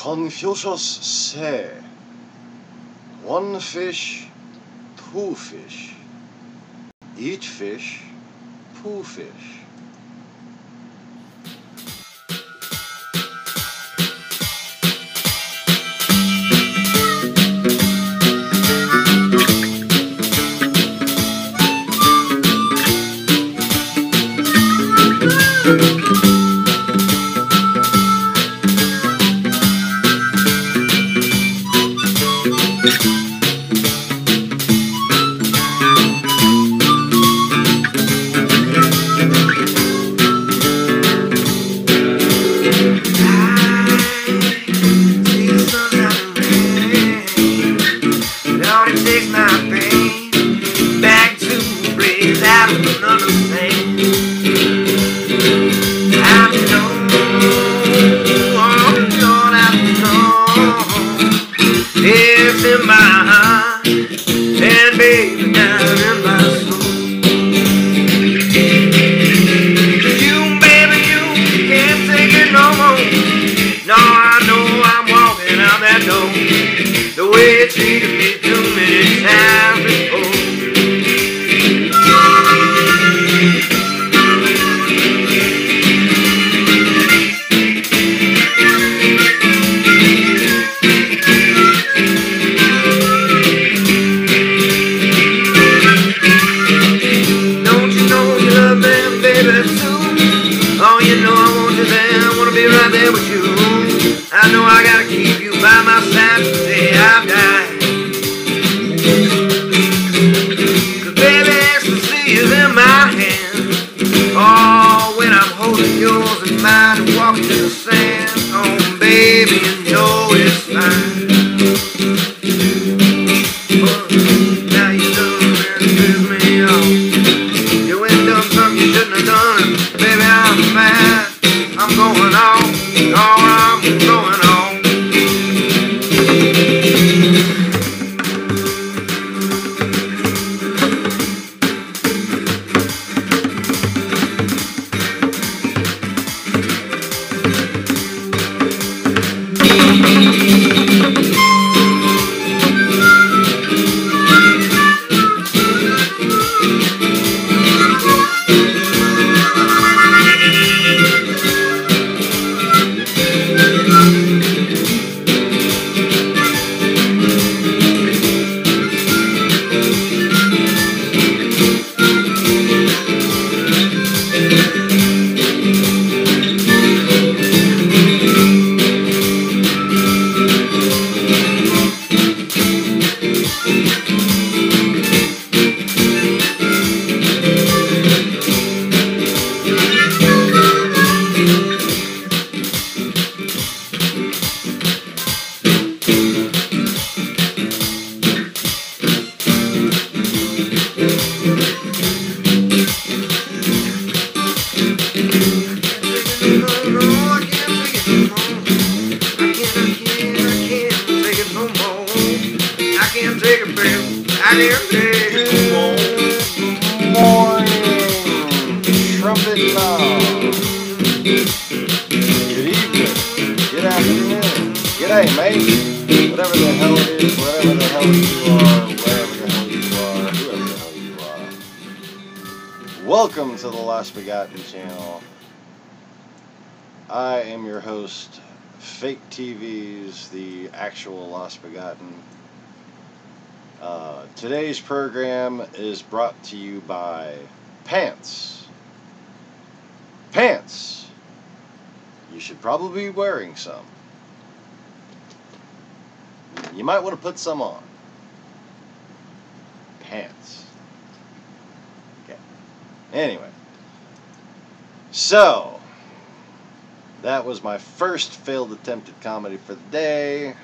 Confucius say, one fish, two fish. Each fish, two fish. Welcome to the Lost Begotten channel. I am your host, Fake TV's the actual Lost Begotten. Today's program is brought to you by Pants. Pants! You should probably be wearing some. You might want to put some on. Pants. Okay. Anyway. So, that was my first failed attempt at comedy for the day.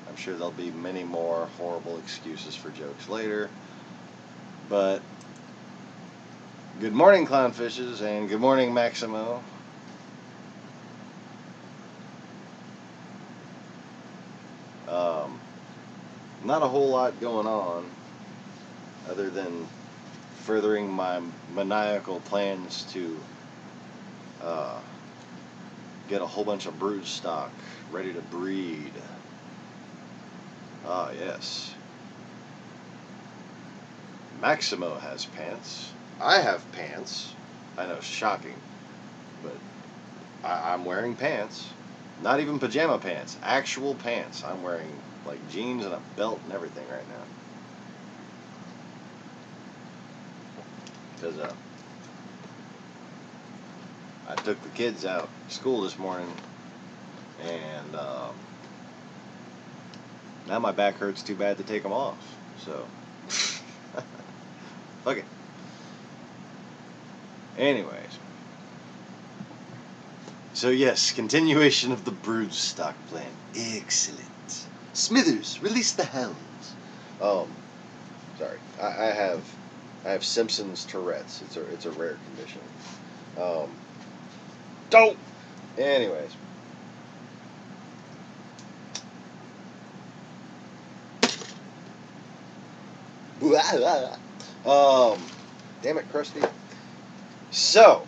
I'm sure there'll be many more horrible excuses for jokes later. But, good morning, Clownfishes, and good morning, Maximo. Not a whole lot going on, other than furthering my maniacal plans to get a whole bunch of brood stock ready to breed. Ah, yes. Maximo has pants. I have pants. I know, shocking, but I'm wearing pants. Not even pajama pants, actual pants. I'm wearing like jeans and a belt and everything right now. Because I took the kids out to school this morning, and now my back hurts too bad to take them off. So, fuck it. Anyways. So yes, continuation of the brood stock plan. Excellent. Smithers, release the hounds. Sorry. I have Simpson's Tourette's. It's a rare condition. Don't. Anyways. Damn it, Krusty. So,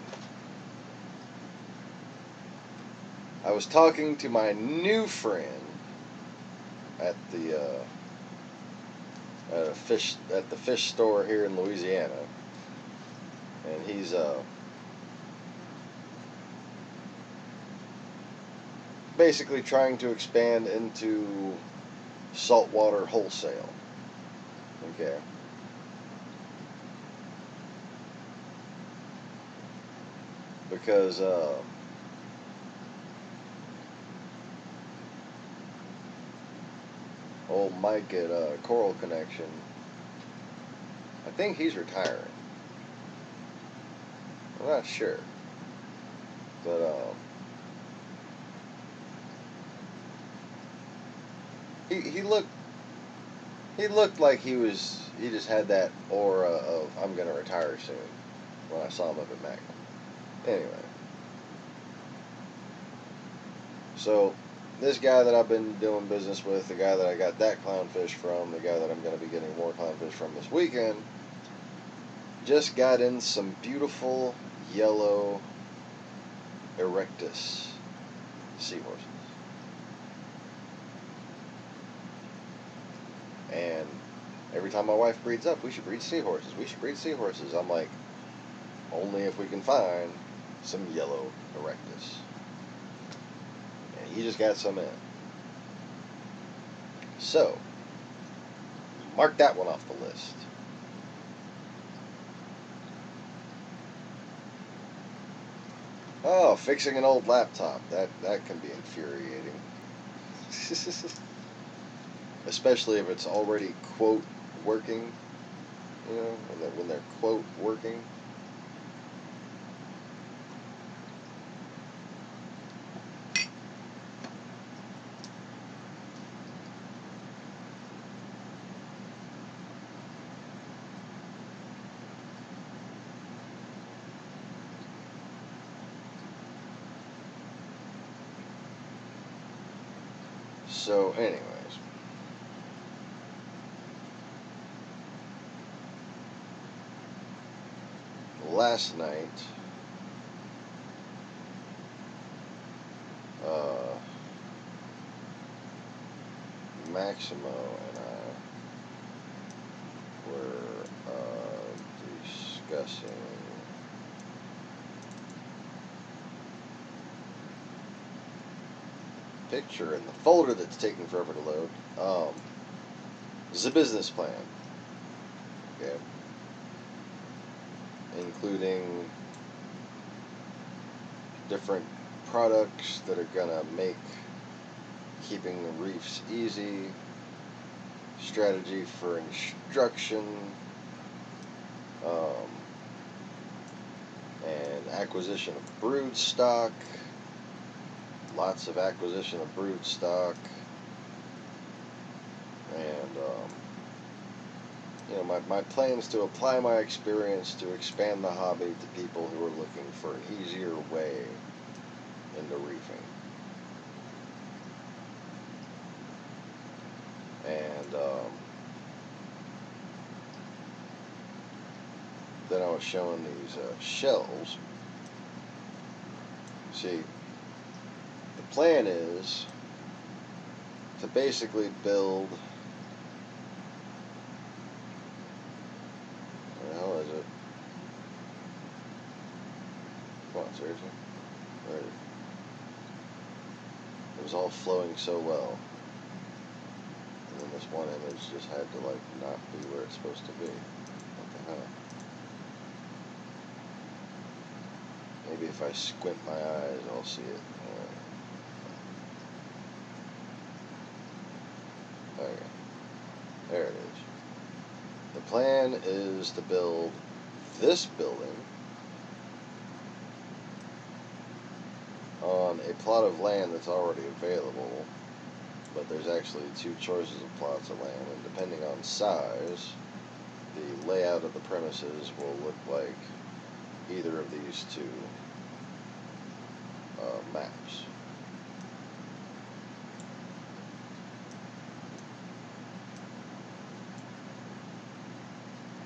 I was talking to my new friend at the fish store here in Louisiana, and he's basically trying to expand into saltwater wholesale. Okay. Because old Mike at Coral Connection, I think he's retiring. I'm not sure, but he looked like he just had that aura of I'm gonna retire soon when I saw him up at Magnum. Anyway, so this guy that I've been doing business with, the guy that I got that clownfish from, the guy that I'm going to be getting more clownfish from this weekend, just got in some beautiful yellow erectus seahorses. And every time my wife breeds up, we should breed seahorses. We should breed seahorses. I'm like, only if we can find some yellow erectus. And he just got some in. So, mark that one off the list. Oh, fixing an old laptop. That can be infuriating. Especially if it's already, quote, working. You know, when they're quote, working. So, anyways. Last night, Maximo and I were discussing picture in the folder that's taking forever to load. Is a business plan. Okay. Including different products that are gonna make keeping the reefs easy, strategy for instruction, and acquisition of brood stock, lots of acquisition of brood stock, and you know, my plan is to apply my experience to expand the hobby to people who are looking for an easier way into reefing. And then I was showing these shells. See, plan is to basically build, where the hell is it? Come on, seriously? Where is it? It was all flowing so well. And then this one image just had to like not be where it's supposed to be. What the hell? Maybe if I squint my eyes I'll see it. Okay. There it is. The plan is to build this building on a plot of land that's already available, but there's actually two choices of plots of land, and depending on size, the layout of the premises will look like either of these two maps.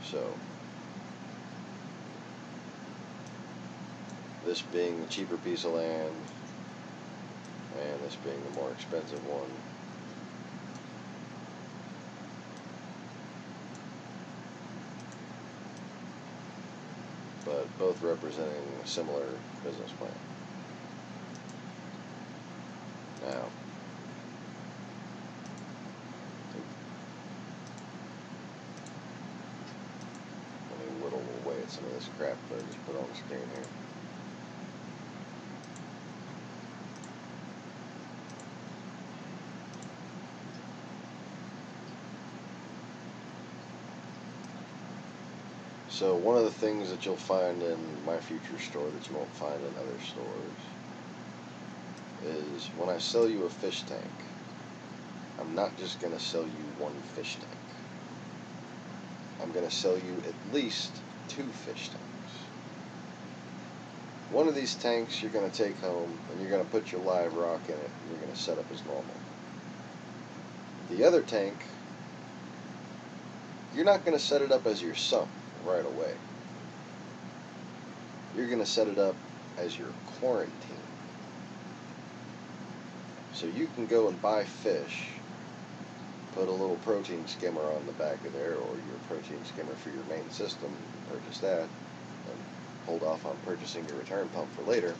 So, this being the cheaper piece of land, and this being the more expensive one. But both representing a similar business plan. Now, let me whittle away at some of this crap that I just put on the screen here. So one of the things that you'll find in my future store that you won't find in other stores is when I sell you a fish tank, I'm not just going to sell you one fish tank. I'm going to sell you at least 2 fish tanks. One of these tanks you're going to take home and you're going to put your live rock in it and you're going to set up as normal. The other tank, you're not going to set it up as your sump right away. You're going to set it up as your quarantine. So you can go and buy fish, put a little protein skimmer on the back of there, or your protein skimmer for your main system, purchase that, and hold off on purchasing your return pump for later.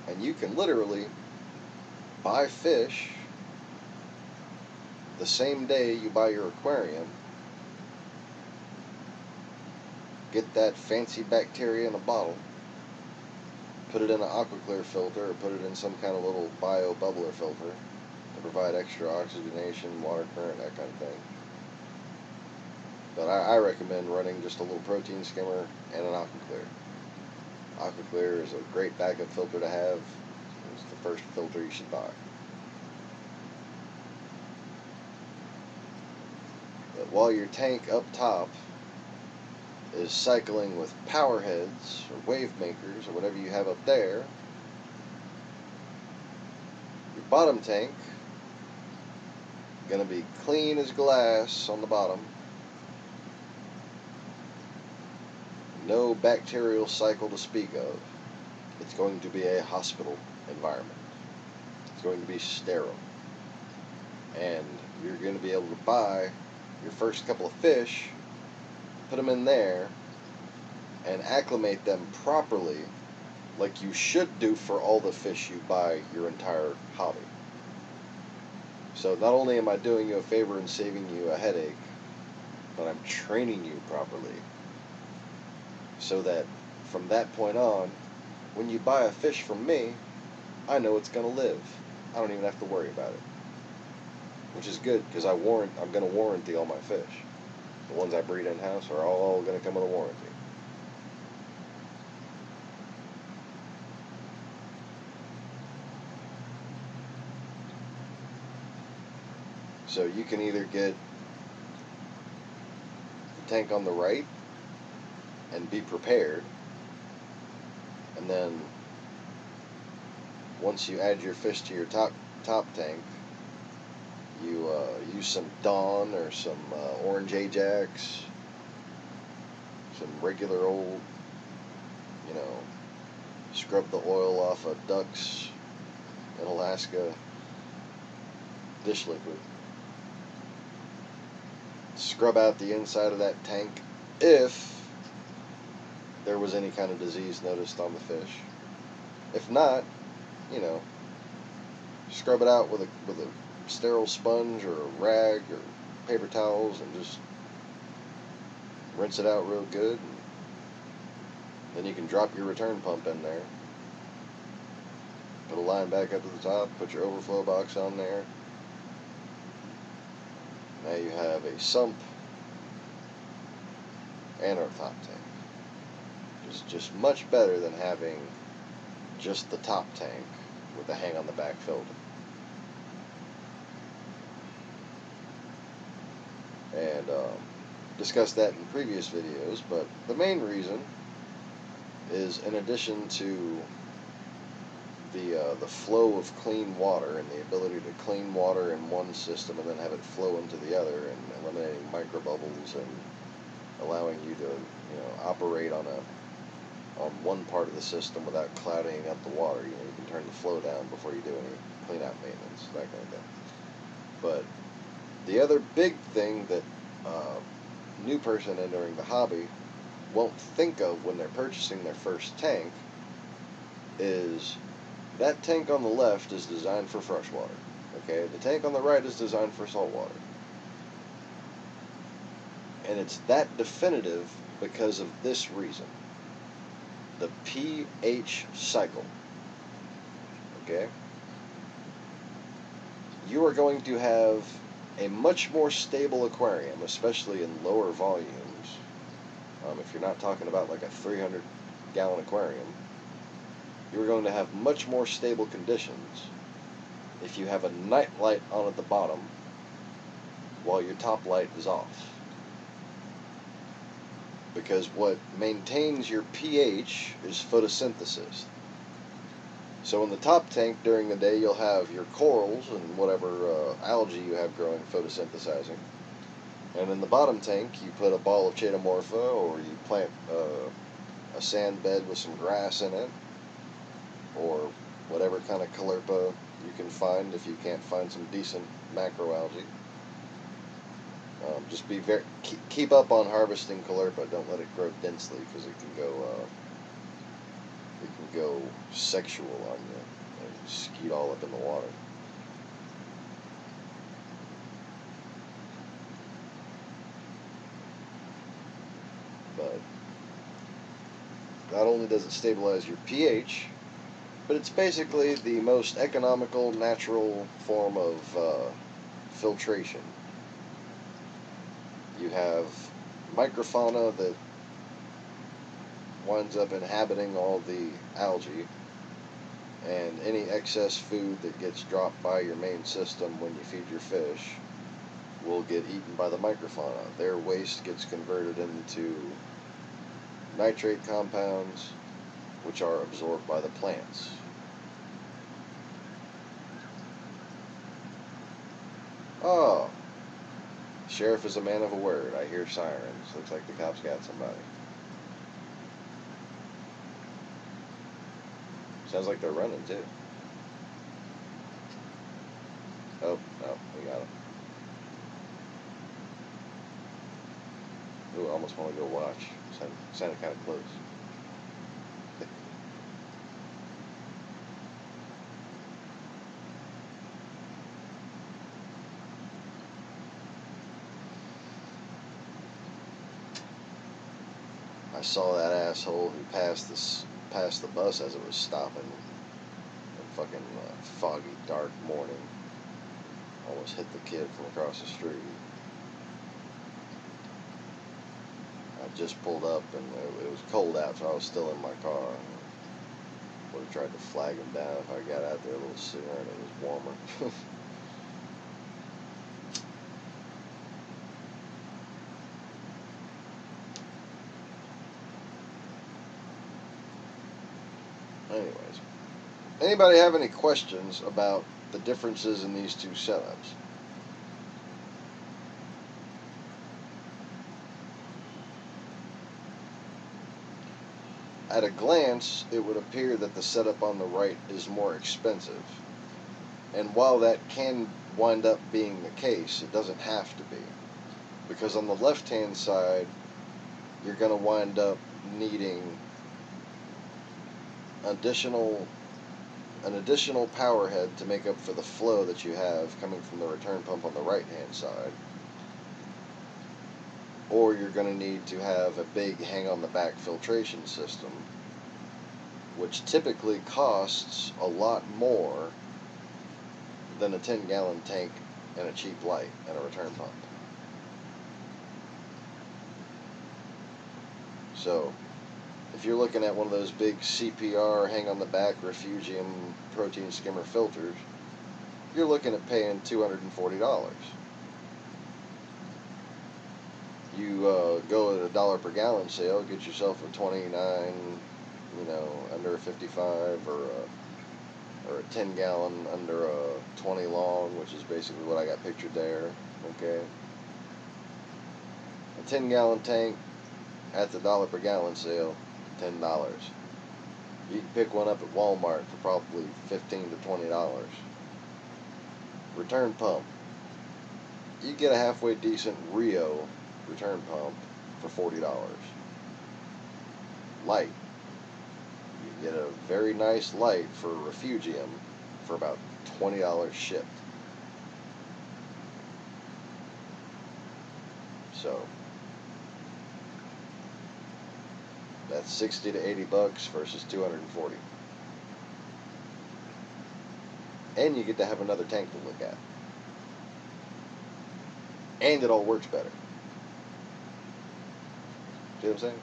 And you can literally buy fish the same day you buy your aquarium, get that fancy bacteria in a bottle, put it in an aquaclear filter or put it in some kind of little bio bubbler filter to provide extra oxygenation, water current, that kind of thing. But I recommend running just a little protein skimmer and an aquaclear. Aquaclear is a great backup filter to have. It's the first filter you should buy. But while your tank up top is cycling with power heads or wave makers or whatever you have up there, your bottom tank is going to be clean as glass on the bottom. No bacterial cycle to speak of. It's going to be a hospital environment. It's going to be sterile. And you're going to be able to buy your first couple of fish, put them in there, and acclimate them properly like you should do for all the fish you buy your entire hobby. So not only am I doing you a favor and saving you a headache, but I'm training you properly so that from that point on, when you buy a fish from me, I know it's going to live. I don't even have to worry about it. Which is good, because I'm going to warranty all my fish. The ones I breed in-house are all going to come with a warranty. So you can either get the tank on the right and be prepared, and then once you add your fish to your top tank, you use some Dawn or some Orange Ajax, some regular old, you know, scrub the oil off of ducks in Alaska dish liquid. Scrub out the inside of that tank if there was any kind of disease noticed on the fish. If not, you know, scrub it out with a sterile sponge or a rag or paper towels and just rinse it out real good. And then you can drop your return pump in there. Put a line back up to the top, put your overflow box on there. Now you have a sump and our top tank. It's just much better than having just the top tank with the hang on the back filter. And discussed that in previous videos, but the main reason is, in addition to the flow of clean water and the ability to clean water in one system and then have it flow into the other, and eliminating microbubbles and allowing you to, you know, operate on one part of the system without clouding up the water. You know, you can turn the flow down before you do any clean out maintenance, that kind of thing. But the other big thing that new person entering the hobby won't think of when they're purchasing their first tank is that tank on the left is designed for freshwater. Okay, the tank on the right is designed for saltwater. And it's that definitive because of this reason. The pH cycle. Okay? You are going to have a much more stable aquarium, especially in lower volumes. If you're not talking about like a 300-gallon aquarium, you're going to have much more stable conditions if you have a night light on at the bottom while your top light is off. Because what maintains your pH is photosynthesis. So in the top tank during the day you'll have your corals and whatever algae you have growing photosynthesizing. And in the bottom tank you put a ball of chaetomorpha, or you plant a sand bed with some grass in it, or whatever kind of caulerpa you can find if you can't find some decent macroalgae. Just be keep up on harvesting caulerpa. Don't let it grow densely, because it can go sexual on you and skeet all up in the water. But not only does it stabilize your pH, but it's basically the most economical, natural form of filtration. You have microfauna that winds up inhabiting all the algae, and any excess food that gets dropped by your main system when you feed your fish will get eaten by the microfauna. Their waste gets converted into nitrate compounds, which are absorbed by the plants. Oh, sheriff is a man of a word. I hear sirens. Looks like the cops got somebody. Sounds like they're running too. Oh, no, we got him. Ooh, I almost want to go watch. Sounded kind of close. I saw that asshole who passed the bus as it was stopping. A fucking foggy, dark morning. Almost hit the kid from across the street. I just pulled up, and it was cold out, so I was still in my car. Would have tried to flag him down if I got out there a little sooner and it was warmer. Anyways, anybody have any questions about the differences in these two setups? at a glance, it would appear that the setup on the right is more expensive. And while that can wind up being the case, it doesn't have to be. Because on the left-hand side, you're going to wind up needing an additional power head to make up for the flow that you have coming from the return pump on the right-hand side. Or you're going to need to have a big hang-on-the-back filtration system, which typically costs a lot more than a 10-gallon tank and a cheap light and a return pump. So, if you're looking at one of those big CPR hang-on-the-back refugium protein skimmer filters, you're looking at paying $240. You go at $1 per gallon sale, get yourself a 29, under a 55, or a 10 gallon under a 20 long, which is basically what I got pictured there. Okay, a 10 gallon tank at the $1 per gallon sale, $10. You can pick one up at Walmart for probably $15 to $20. Return pump, you get a halfway decent Rio return pump for $40. Light, you get a very nice light for refugium for about $20 shipped. So that's 60 to 80 bucks versus 240. And you get to have another tank to look at. And it all works better. See what I'm saying?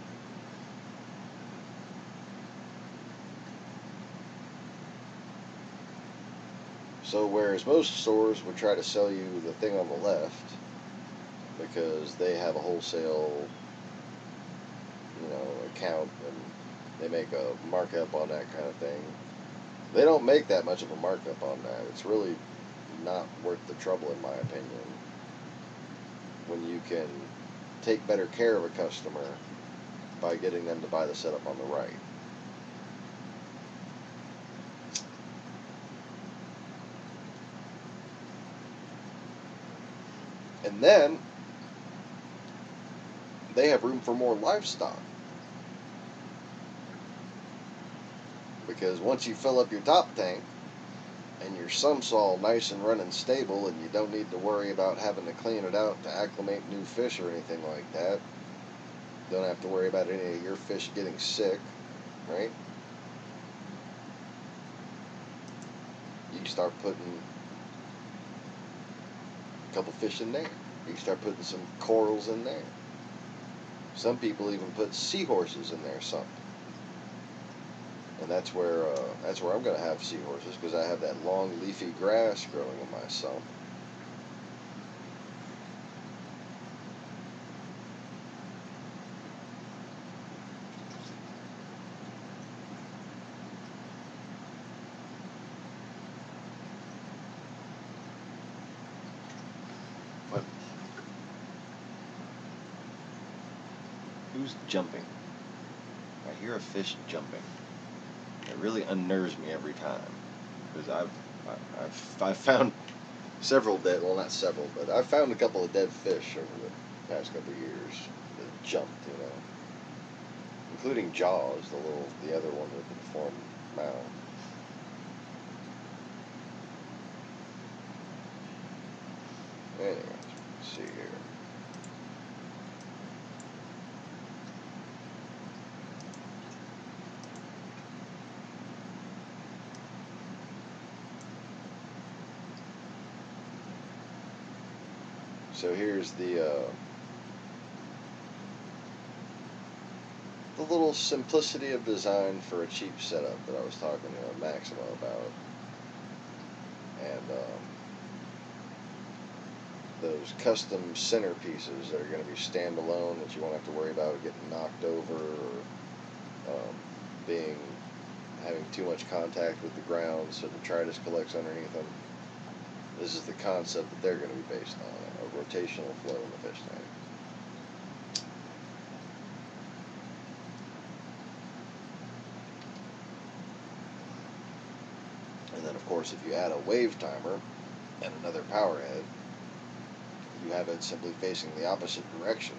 So whereas most stores would try to sell you the thing on the left because they have a wholesale, account and they make a markup on that kind of thing, they don't make that much of a markup on that. It's really not worth the trouble, in my opinion, when you can take better care of a customer by getting them to buy the setup on the right. And then they have room for more livestock. Because once you fill up your top tank and your sump's all nice and running stable and you don't need to worry about having to clean it out to acclimate new fish or anything like that, don't have to worry about any of your fish getting sick, right? You can start putting a couple fish in there. You can start putting some corals in there. Some people even put seahorses in their sump. And that's where I'm going to have seahorses, because I have that long leafy grass growing in my sump. But who's jumping? I hear a fish jumping. It really unnerves me every time, because I've found several dead, well, not several, but I've found a couple of dead fish over the past couple of years that jumped, including Jaws, the other one with the deformed mouth. Anyway, let's see here. So here's the little simplicity of design for a cheap setup that I was talking to Maximo about, and those custom centerpieces that are going to be standalone, that you won't have to worry about getting knocked over or having too much contact with the ground so detritus collects underneath them. This is the concept that they're going to be based on, a rotational flow in the fish tank. And of course, if you add a wave timer and another power head, you have it simply facing the opposite direction,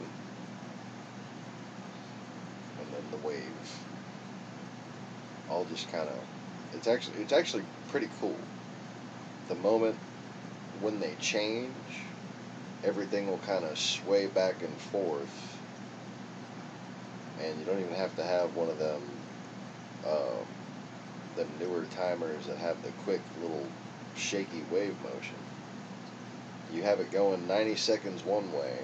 and then the wave all just kind of, it's actually pretty cool. The moment when they change, everything will kind of sway back and forth, and you don't even have to have one of them newer timers that have the quick little shaky wave motion. You have it going 90 seconds one way,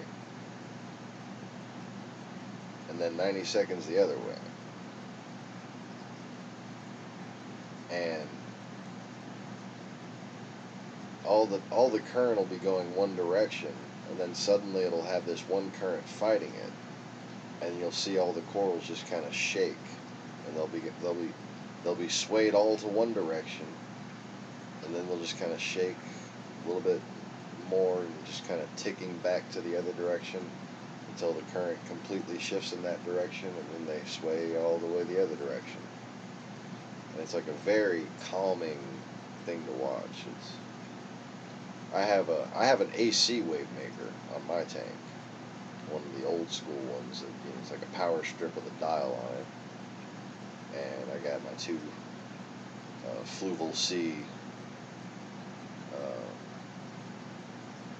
and then 90 seconds the other way. And all the current will be going one direction, and then suddenly it'll have this one current fighting it, and you'll see all the corals just kind of shake, and they'll be swayed all to one direction, and then they'll just kind of shake a little bit more and just kind of ticking back to the other direction until the current completely shifts in that direction, and then they sway all the way the other direction. And it's like a very calming thing to watch. I have an AC wave maker on my tank, one of the old school ones that, you know, it's like a power strip with a dial on it, and I got my two Fluval C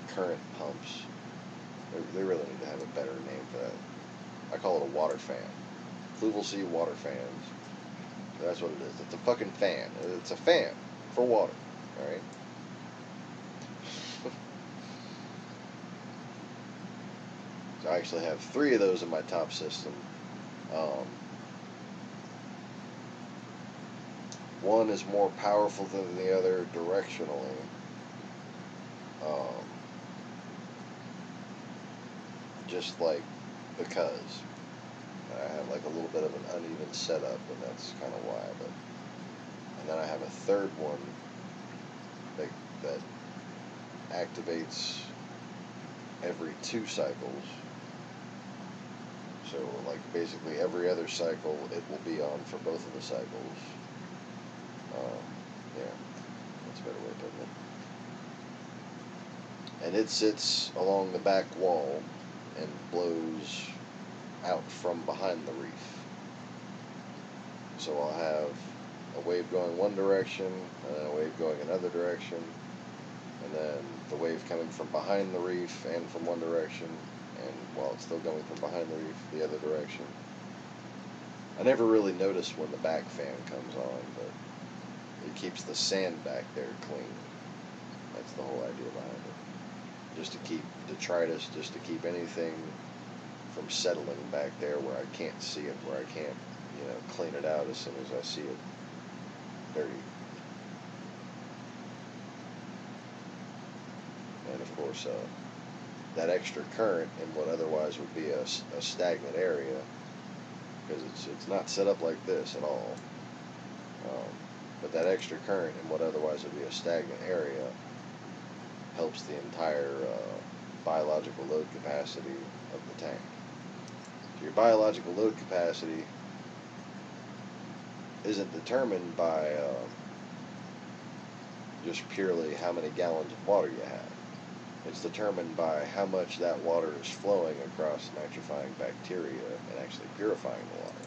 current pumps. They really need to have a better name for that. I call it a water fan. Fluval C water fans. That's what it is. It's a fucking fan. It's a fan for water. Alright? So I actually have 3 of those in my top system. One is more powerful than the other directionally. Just like because I have like a little bit of an uneven setup, and that's kind of why. But and then I have a third one that activates every 2 cycles. So like basically every other cycle it will be on for both of the cycles. Yeah, that's a better way of putting it. And it sits along the back wall and blows out from behind the reef. So I'll have a wave going one direction, and then a wave going another direction, and then the wave coming from behind the reef and from one direction, and while it's still going from behind the reef, the other direction. I never really notice when the back fan comes on, but it keeps the sand back there clean. That's the whole idea behind it. Just to keep detritus, just to keep anything from settling back there where I can't see it, where I can't, you know, clean it out as soon as I see it dirty. And of course, that extra current in what otherwise would be a stagnant area, because it's not set up like this at all. But that extra current in what otherwise would be a stagnant area helps the entire biological load capacity of the tank. So your biological load capacity isn't determined by just purely how many gallons of water you have. It's determined by how much that water is flowing across nitrifying bacteria and actually purifying the water.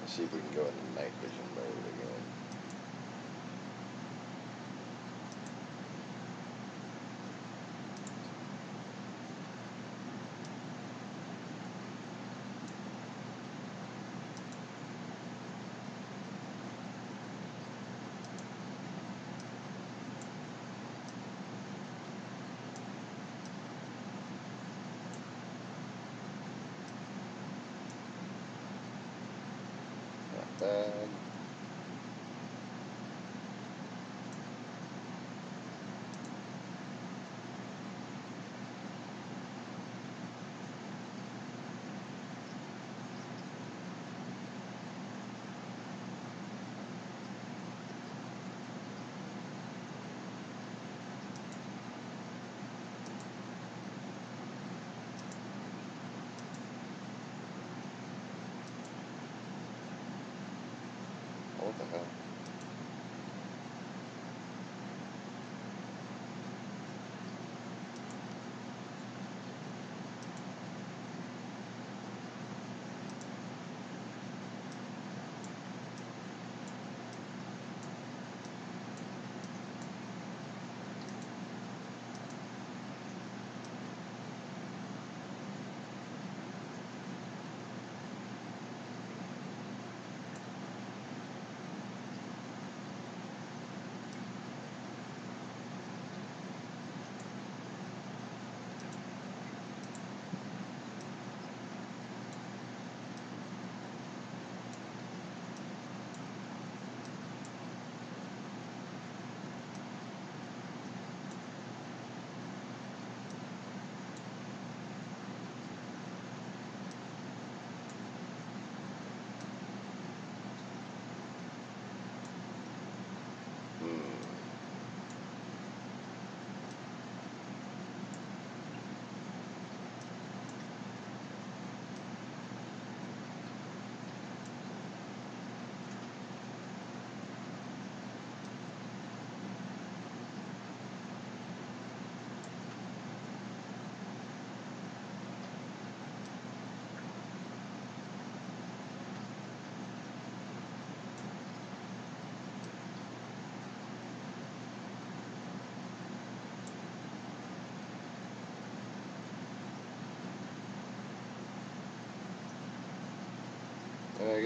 Let's see if we can go into night vision mode again. Bad.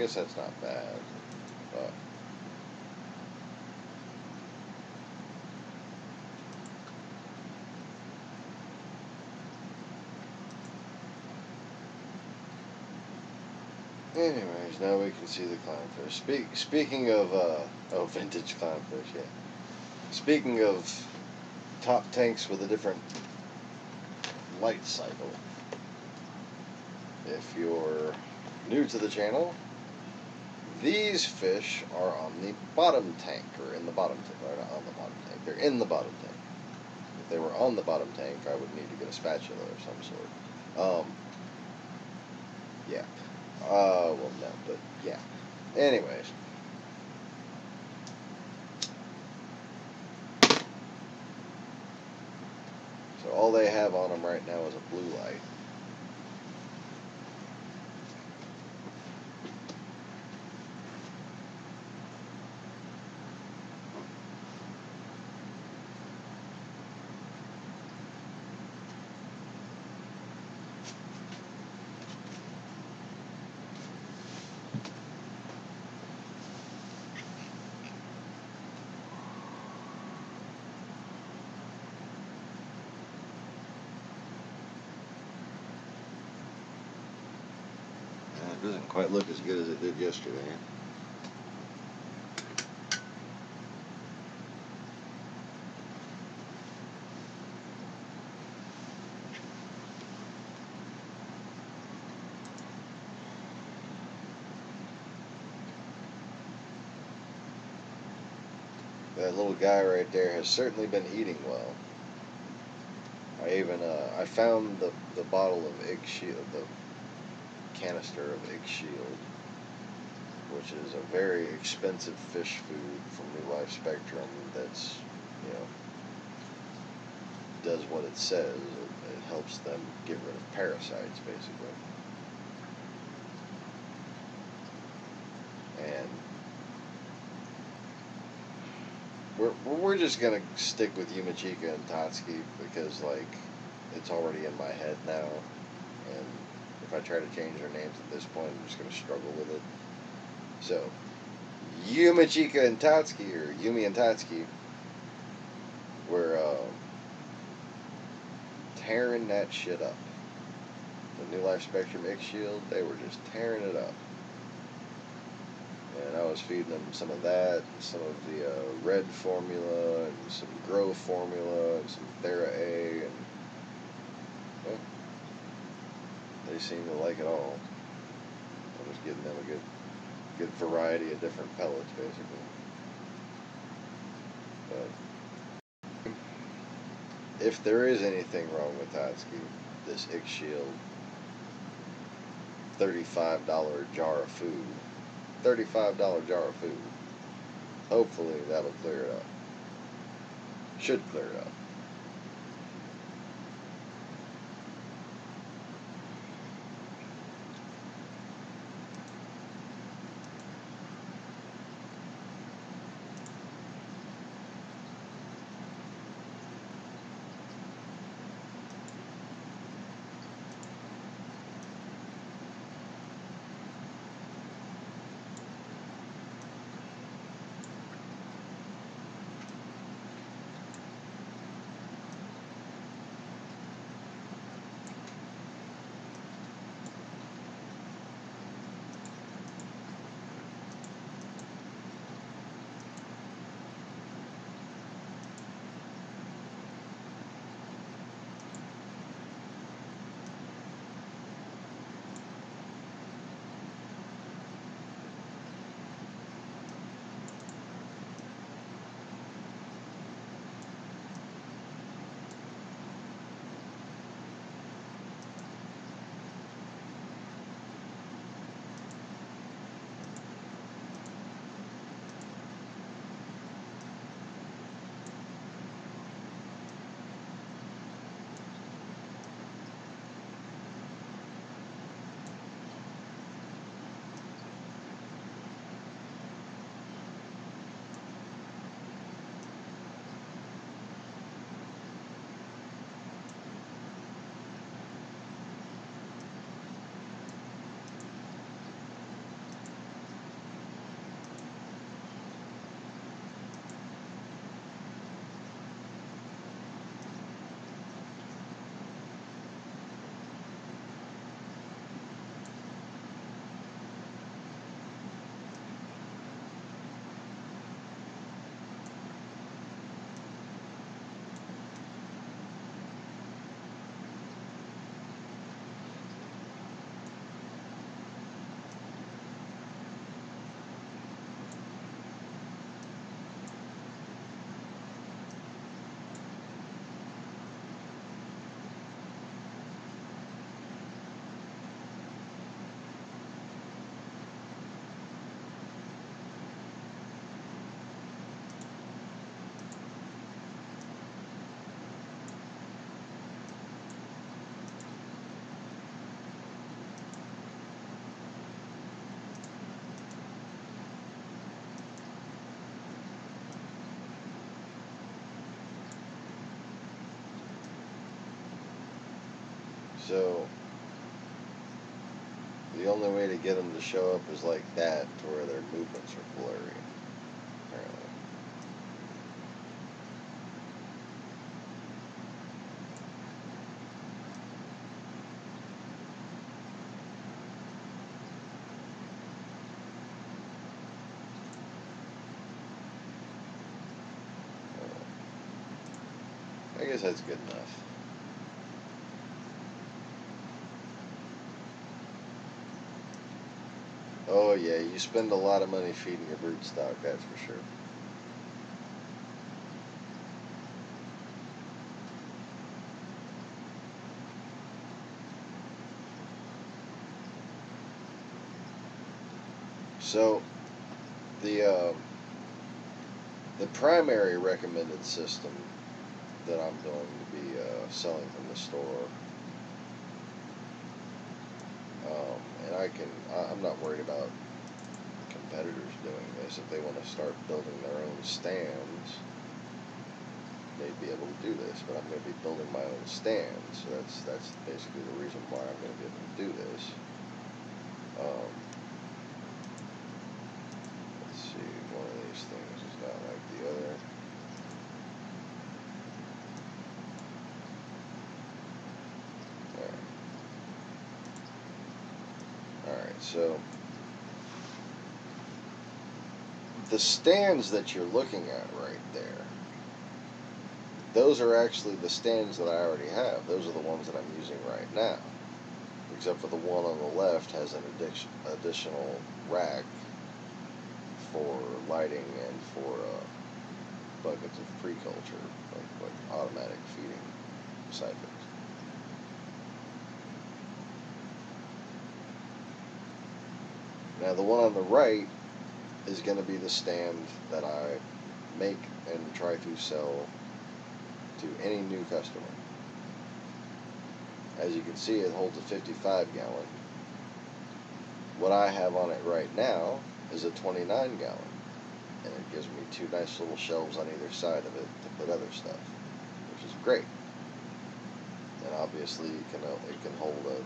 guess that's not bad. But anyways, now we can see the clownfish. Speaking of, oh, vintage clownfish, yeah. Speaking of top tanks with a different light cycle, if you're new to the channel, these fish are on the bottom tank, or in the bottom tank, or not on the bottom tank, they're in the bottom tank. If they were on the bottom tank, I would need to get a spatula or some sort. Yeah. Well, no, but yeah. Anyways. So all they have on them right now is a blue light. It doesn't quite look as good as it did yesterday. That little guy right there has certainly been eating well. I found the bottle of egg shield, the canister of egg shield, which is a very expensive fish food from New Life Spectrum that's, does what it says. It helps them get rid of parasites, basically. And we're just gonna stick with Yumachika and Tatsuki because, like, it's already in my head now, and if I try to change their names at this point, I'm just gonna struggle with it. So, Yumachika and Tatsuki, or Yumi and Tatsuki, were tearing that shit up. The New Life Spectrum X Shield, they were just tearing it up. And I was feeding them some of that, and some of the red formula, and some grow formula, and some Thera A, and well, they seem to like it all. I'm just giving them a good variety of different pellets, basically. But if there is anything wrong with Tatsuki, this X Shield $35 jar of food. $35 jar of food. Hopefully that'll clear it up. Should clear it up. So the only way to get them to show up is like that, to where their movements are blurry, apparently. I guess that's good enough. Oh yeah, you spend a lot of money feeding your brood stock, that's for sure. So the primary recommended system that I'm going to be selling from the store, and I'm not worried about competitors doing this. If they want to start building their own stands, they'd be able to do this, but I'm going to be building my own stands, so that's basically the reason why I'm going to be able to do this. Let's see, one of these things is not like the other. Alright, so the stands that you're looking at right there, those are actually the stands that I already have. Those are the ones that I'm using right now, except for the one on the left has an additional rack for lighting and for buckets of pre-culture, like automatic feeding siphons. Now the one on the right is going to be the stand that I make and try to sell to any new customer. As you can see, it holds a 55 gallon. What I have on it right now is a 29 gallon, and it gives me two nice little shelves on either side of it to put other stuff, which is great. And obviously it can hold a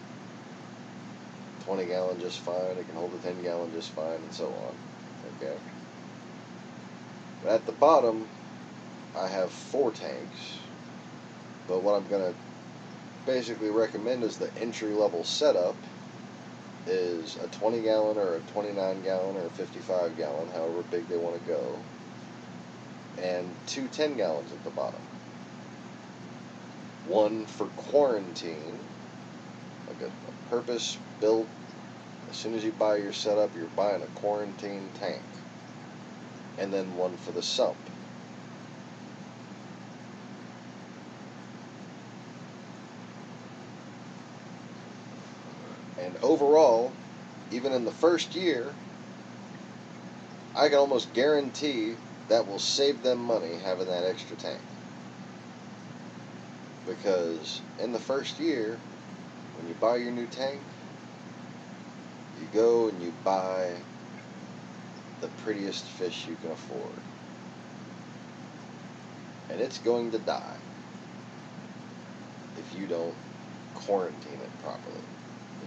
20 gallon just fine, it can hold a 10 gallon just fine, and so on. Okay. But at the bottom, I have 4 tanks. But what I'm going to basically recommend is the entry-level setup is a 20 gallon or a 29 gallon or a 55 gallon, however big they want to go, and 2 10 gallons at the bottom. One for quarantine, like a purpose-built. As soon as you buy your setup, you're buying a quarantine tank. And then one for the sump. And overall, even in the first year, I can almost guarantee that will save them money having that extra tank. Because in the first year, when you buy your new tank, you go and you buy the prettiest fish you can afford. And it's going to die if you don't quarantine it properly.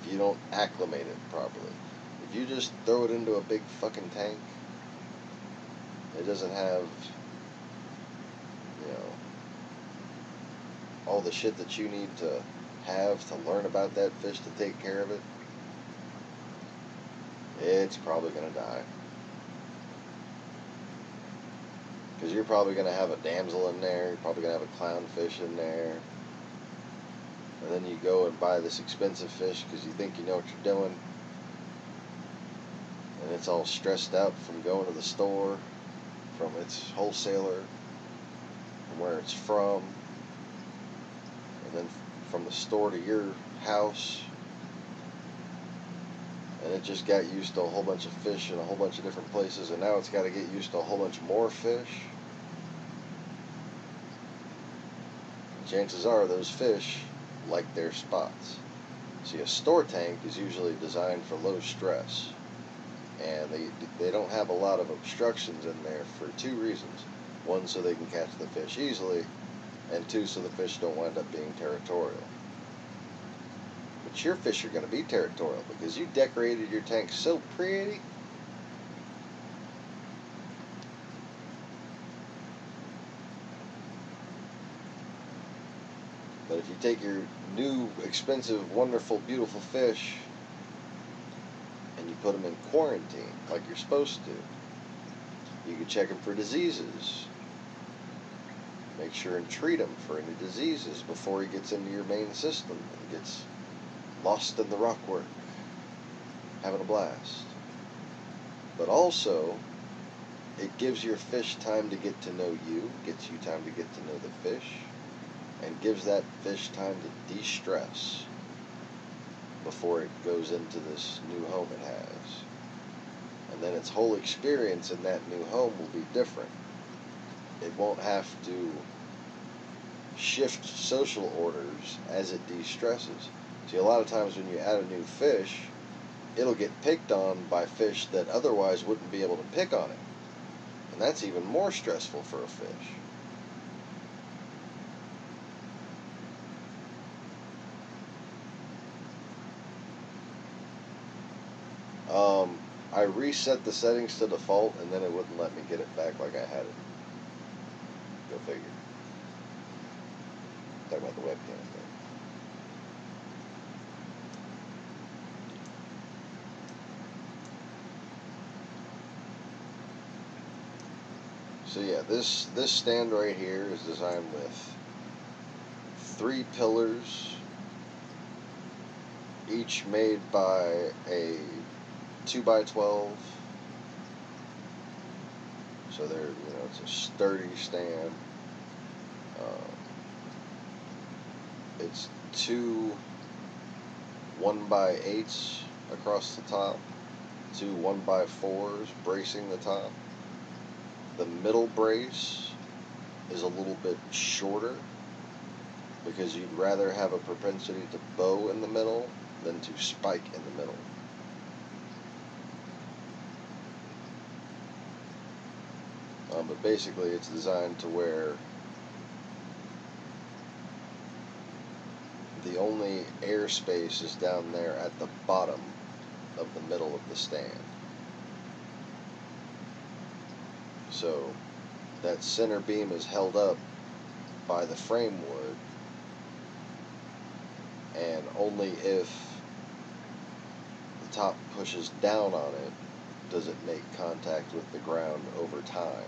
If you don't acclimate it properly. If you just throw it into a big fucking tank, it doesn't have, all the shit that you need to have to learn about that fish to take care of it, it's probably going to die. Because you're probably going to have a damsel in there, you're probably going to have a clownfish in there, and then you go and buy this expensive fish because you think you know what you're doing, and it's all stressed out from going to the store, from its wholesaler, from where it's from, and then from the store to your house, and it just got used to a whole bunch of fish in a whole bunch of different places, and now it's got to get used to a whole bunch more fish. Chances are those fish like their spots. See, a store tank is usually designed for low stress, and they don't have a lot of obstructions in there for 2 reasons. 1, so they can catch the fish easily, and 2, so the fish don't wind up being territorial. But your fish are going to be territorial because you decorated your tank so pretty. But if you take your new, expensive, wonderful, beautiful fish and you put them in quarantine like you're supposed to, you can check them for diseases. Make sure and treat him for any diseases before he gets into your main system and gets lost in the rockwork, having a blast. But also, it gives your fish time to get to know you, gets you time to get to know the fish, and gives that fish time to de-stress before it goes into this new home it has. And then its whole experience in that new home will be different. It won't have to shift social orders as it de-stresses. See, a lot of times when you add a new fish, it'll get picked on by fish that otherwise wouldn't be able to pick on it. And that's even more stressful for a fish. I reset the settings to default and then it wouldn't let me get it back like I had it. Go figure. Talking about the webcam thing. So yeah, this stand right here is designed with 3 pillars, each made by a 2x12. So they're, it's a sturdy stand. It's 2 1x8s across the top, 2 1x4s bracing the top. The middle brace is a little bit shorter because you'd rather have a propensity to bow in the middle than to spike in the middle. But basically it's designed to where the only airspace is down there at the bottom of the middle of the stand. So that center beam is held up by the frame wood, and only if the top pushes down on it does it make contact with the ground over time.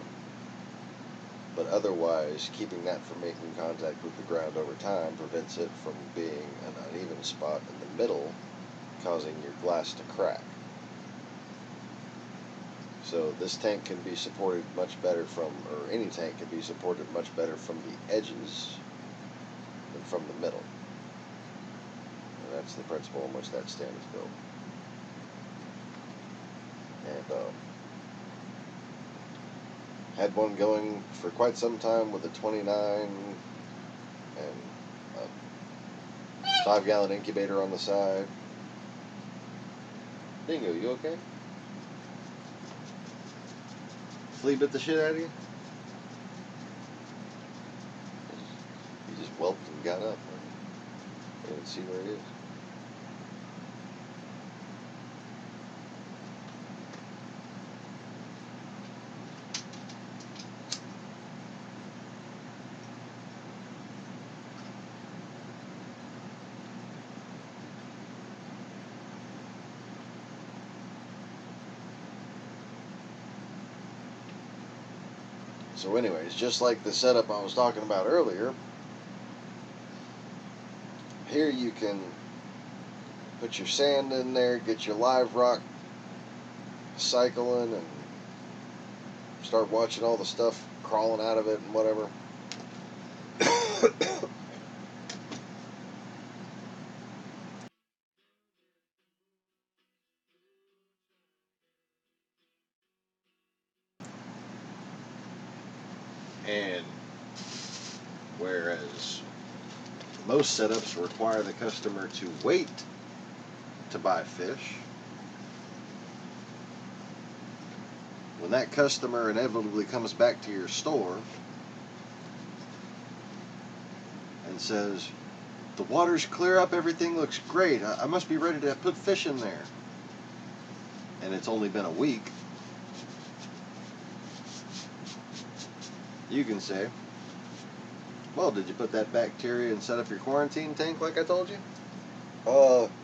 But otherwise, keeping that from making contact with the ground over time prevents it from being an uneven spot in the middle, causing your glass to crack. So this tank can be supported much better from, or any tank can be supported much better from the edges than from the middle. And that's the principle in which that stand is built. And had one going for quite some time with a 29 and a 5-gallon incubator on the side. Dingo, you okay? Flea bit the shit out of you? He just whelped and got up. I didn't see where he is. So anyways, just like the setup I was talking about earlier, here you can put your sand in there, get your live rock cycling, and start watching all the stuff crawling out of it and whatever. And whereas most setups require the customer to wait to buy fish, when that customer inevitably comes back to your store and says, The water's clear up, everything looks great. I must be ready to put fish in there. And it's only been a week. You can say, well, did you put that bacteria and set up your quarantine tank like I told you?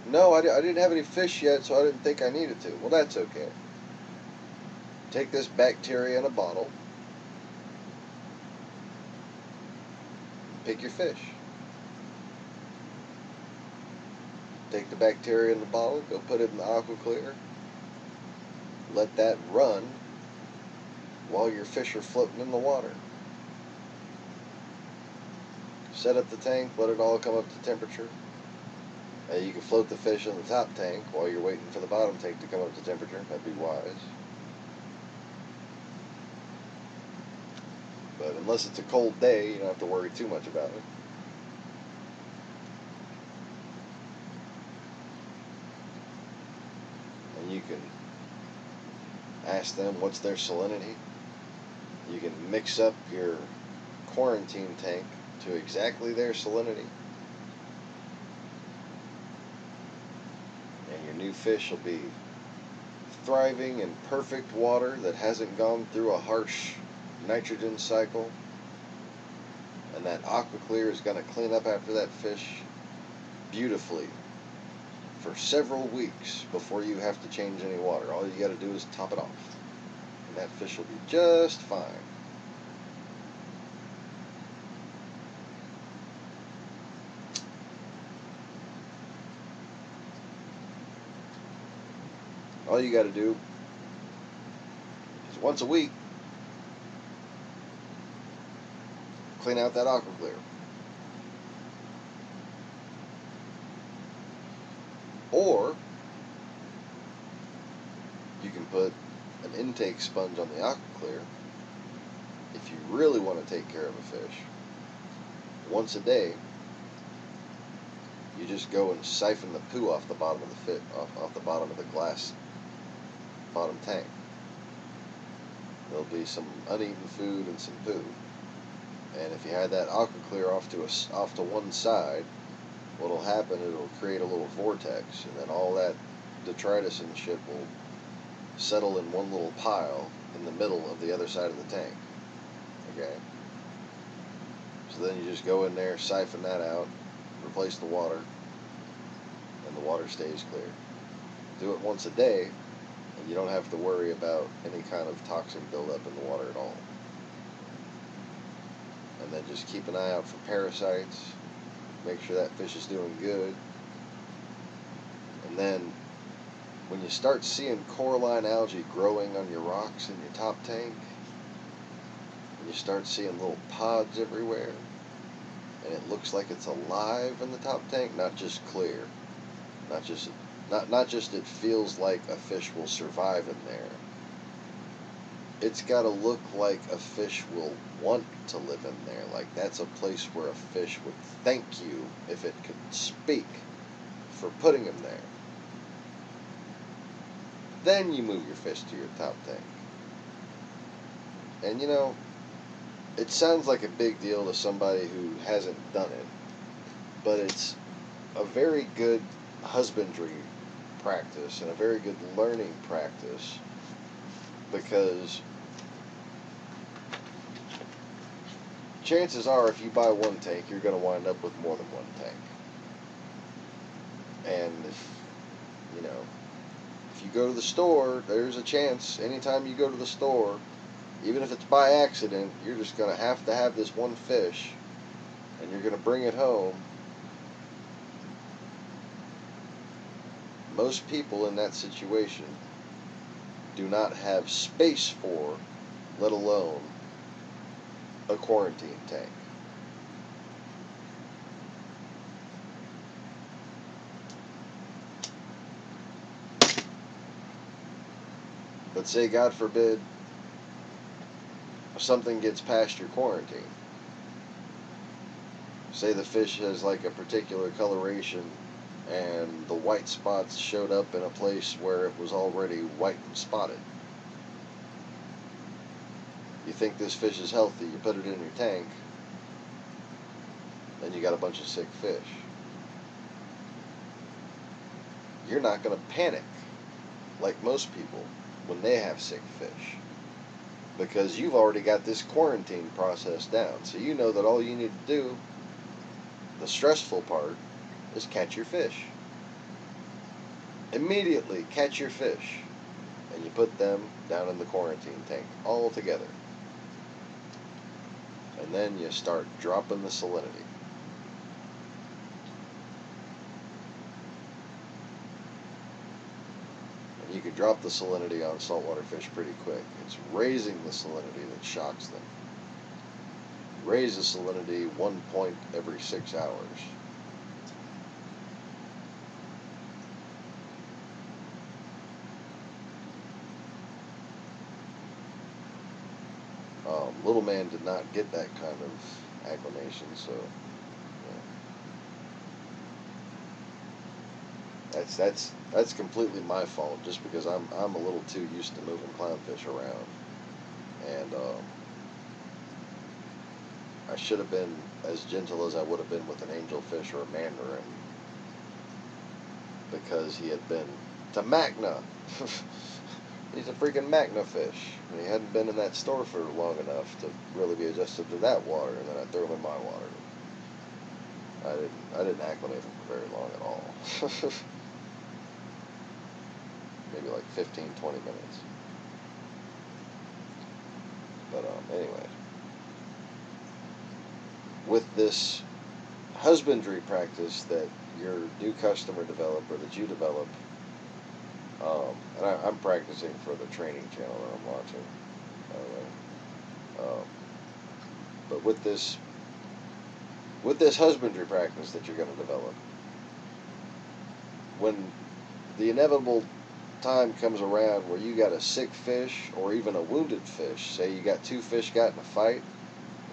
No, I didn't have any fish yet, so I didn't think I needed to. Well, that's okay. Take this bacteria in a bottle. Pick your fish. Take the bacteria in the bottle, go put it in the aqua clear. Let that run while your fish are floating in the water. Set up the tank, let it all come up to temperature. You can float the fish in the top tank while you're waiting for the bottom tank to come up to temperature. That'd be wise. But unless it's a cold day, you don't have to worry too much about it. And you can ask them what's their salinity. You can mix up your quarantine tank to exactly their salinity. And your new fish will be thriving in perfect water that hasn't gone through a harsh nitrogen cycle. And that aqua clear is going to clean up after that fish beautifully for several weeks before you have to change any water. All you got to do is top it off. And that fish will be just fine. All you got to do is once a week clean out that aqua clear. Or you can put an intake sponge on the aqua clear if you really want to take care of a fish. Once a day, you just go and siphon the poo off the bottom of the off the bottom of the glass bottom tank. There'll be some uneaten food and some poo. And if you had that aqua clear off to one side, what'll happen, it'll create a little vortex, and then all that detritus and shit will settle in one little pile in the middle of the other side of the tank. Okay? So then you just go in there, siphon that out, replace the water, and the water stays clear. Do it once a day, and you don't have to worry about any kind of toxin buildup in the water at all. And then just keep an eye out for parasites. Make sure that fish is doing good. And then when you start seeing coralline algae growing on your rocks in your top tank, and you start seeing little pods everywhere, and it looks like it's alive in the top tank, not just clear, not just it feels like a fish will survive in there. It's got to look like a fish will want to live in there. Like that's a place where a fish would thank you if it could speak for putting him there. Then you move your fish to your top tank. And you know, it sounds like a big deal to somebody who hasn't done it, but it's a very good husbandry practice and a very good learning practice, because chances are if you buy one tank, you're going to wind up with more than one tank. And if you go to the store, there's a chance anytime you go to the store, even if it's by accident, you're just going to have this one fish, and you're going to bring it home. Most people in that situation do not have space for, let alone a quarantine tank. But say, God forbid, something gets past your quarantine. Say the fish has like a particular coloration and the white spots showed up in a place where it was already white and spotted. You think this fish is healthy, you put it in your tank, then you got a bunch of sick fish. you're not going to panic like most people when they have sick fish, because you've already got this quarantine process down. So you know that all you need to do, the stressful part, is catch your fish. Immediately catch your fish, and you put them down in the quarantine tank all together. And then you start dropping the salinity. And you can drop the salinity on saltwater fish pretty quick. It's raising the salinity that shocks them. Raise the salinity 1 point every 6 hours. Little man did not get that kind of acclimation, so yeah. That's completely my fault, just because I'm a little too used to moving clownfish around, and I should have been as gentle as I would have been with an angelfish or a mandarin, because he had been to Magna. He's a freaking Magna fish, and he hadn't been in that store for long enough to really be adjusted to that water, and then I threw him in my water. I didn't acclimate him for very long at all. Maybe like 15, 20 minutes. But anyway, with this husbandry practice that your new customer develop, or that you develop, and I'm practicing for the training channel that I'm watching, by the way. But with this husbandry practice that you're going to develop, when the inevitable time comes around where you got a sick fish or even a wounded fish, say you got two fish got in a fight,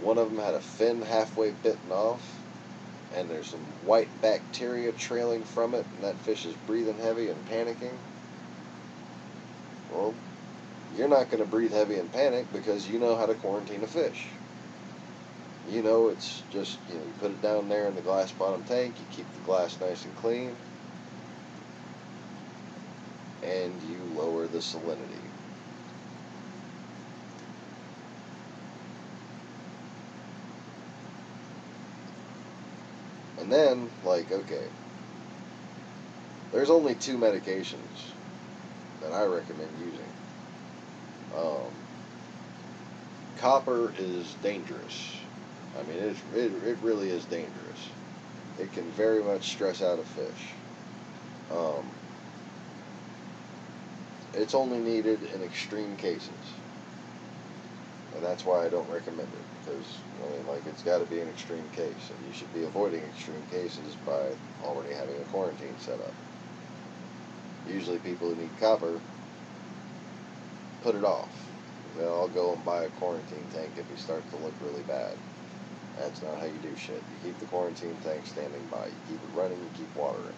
one of them had a fin halfway bitten off, and there's some white bacteria trailing from it, and that fish is breathing heavy and panicking. Well, you're not going to breathe heavy and panic, because you know how to quarantine a fish. You know, it's just, you put it down there in the glass bottom tank, you keep the glass nice and clean, and you lower the salinity. And then, like, okay, there's only two medications that I recommend using. Copper is dangerous. I mean, it really is dangerous. It can very much stress out a fish. It's only needed in extreme cases, and that's why I don't recommend it. Because, I mean, like, it's got to be an extreme case, and you should be avoiding extreme cases by already having a quarantine set up. Usually people who need copper put it off. Well, I'll go and buy a quarantine tank if he starts to look really bad. That's not how you do shit. You keep the quarantine tank standing by. You keep it running, you keep water in it.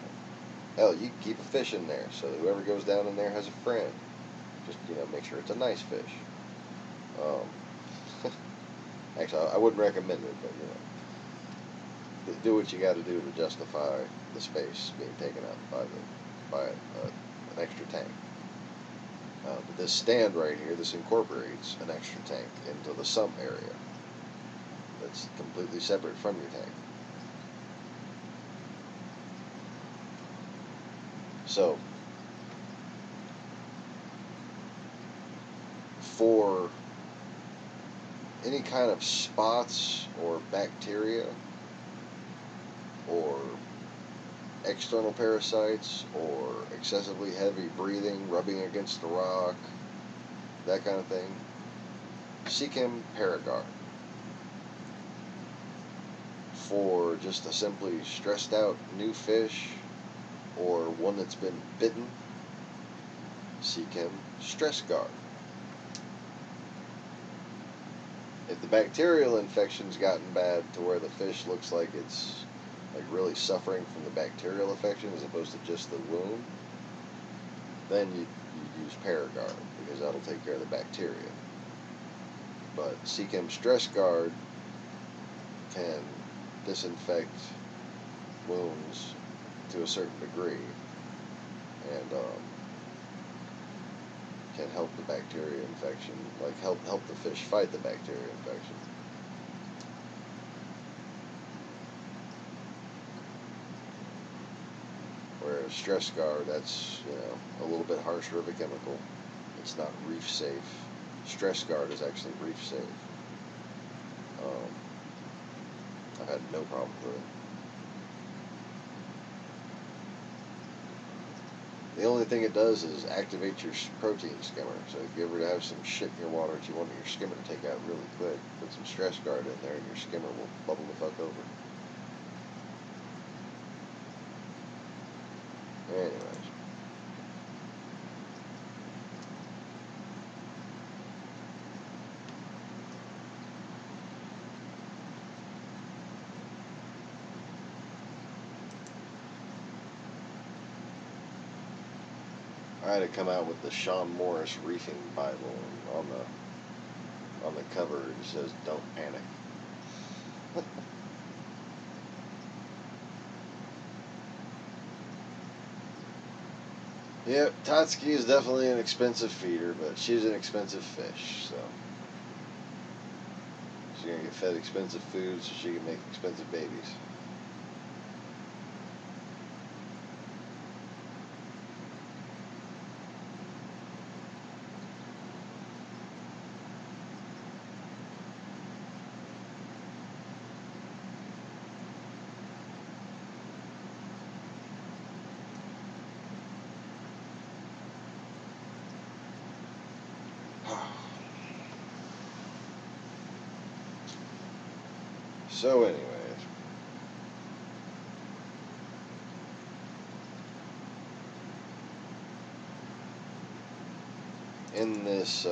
Hell, you can keep a fish in there, so that whoever goes down in there has a friend. Just, make sure it's a nice fish. Actually, I wouldn't recommend it, but, do what you got to do to justify the space being taken up by an extra tank. But this stand right here, this incorporates an extra tank into the sump area that's completely separate from your tank. So, for any kind of spots or bacteria or external parasites or excessively heavy breathing, rubbing against the rock, that kind of thing, Seachem Paragard. For just a simply stressed out new fish or one that's been bitten, Seachem Stress Guard. If the bacterial infection's gotten bad to where the fish looks like it's like really suffering from the bacterial infection as opposed to just the wound, then you use Paragard, because that'll take care of the bacteria. But Seachem Stress Guard can disinfect wounds to a certain degree, and can help the bacteria infection, like help the fish fight the bacteria infection. Whereas stress guard, that's, you know, a little bit harsher of a chemical. It's not reef safe. Stress guard is actually reef safe. I've had no problem with it. The only thing it does is activate your protein skimmer. So if you ever have some shit in your water that you want your skimmer to take out really quick, put some stress guard in there and your skimmer will bubble the fuck over. Anyways. I had to come out with the Sean Morris Reefing Bible, and on the cover it says "Don't panic." Yep, Tatsuki is definitely an expensive feeder, but she's an expensive fish, so she's gonna get fed expensive food so she can make expensive babies. So anyways, in this,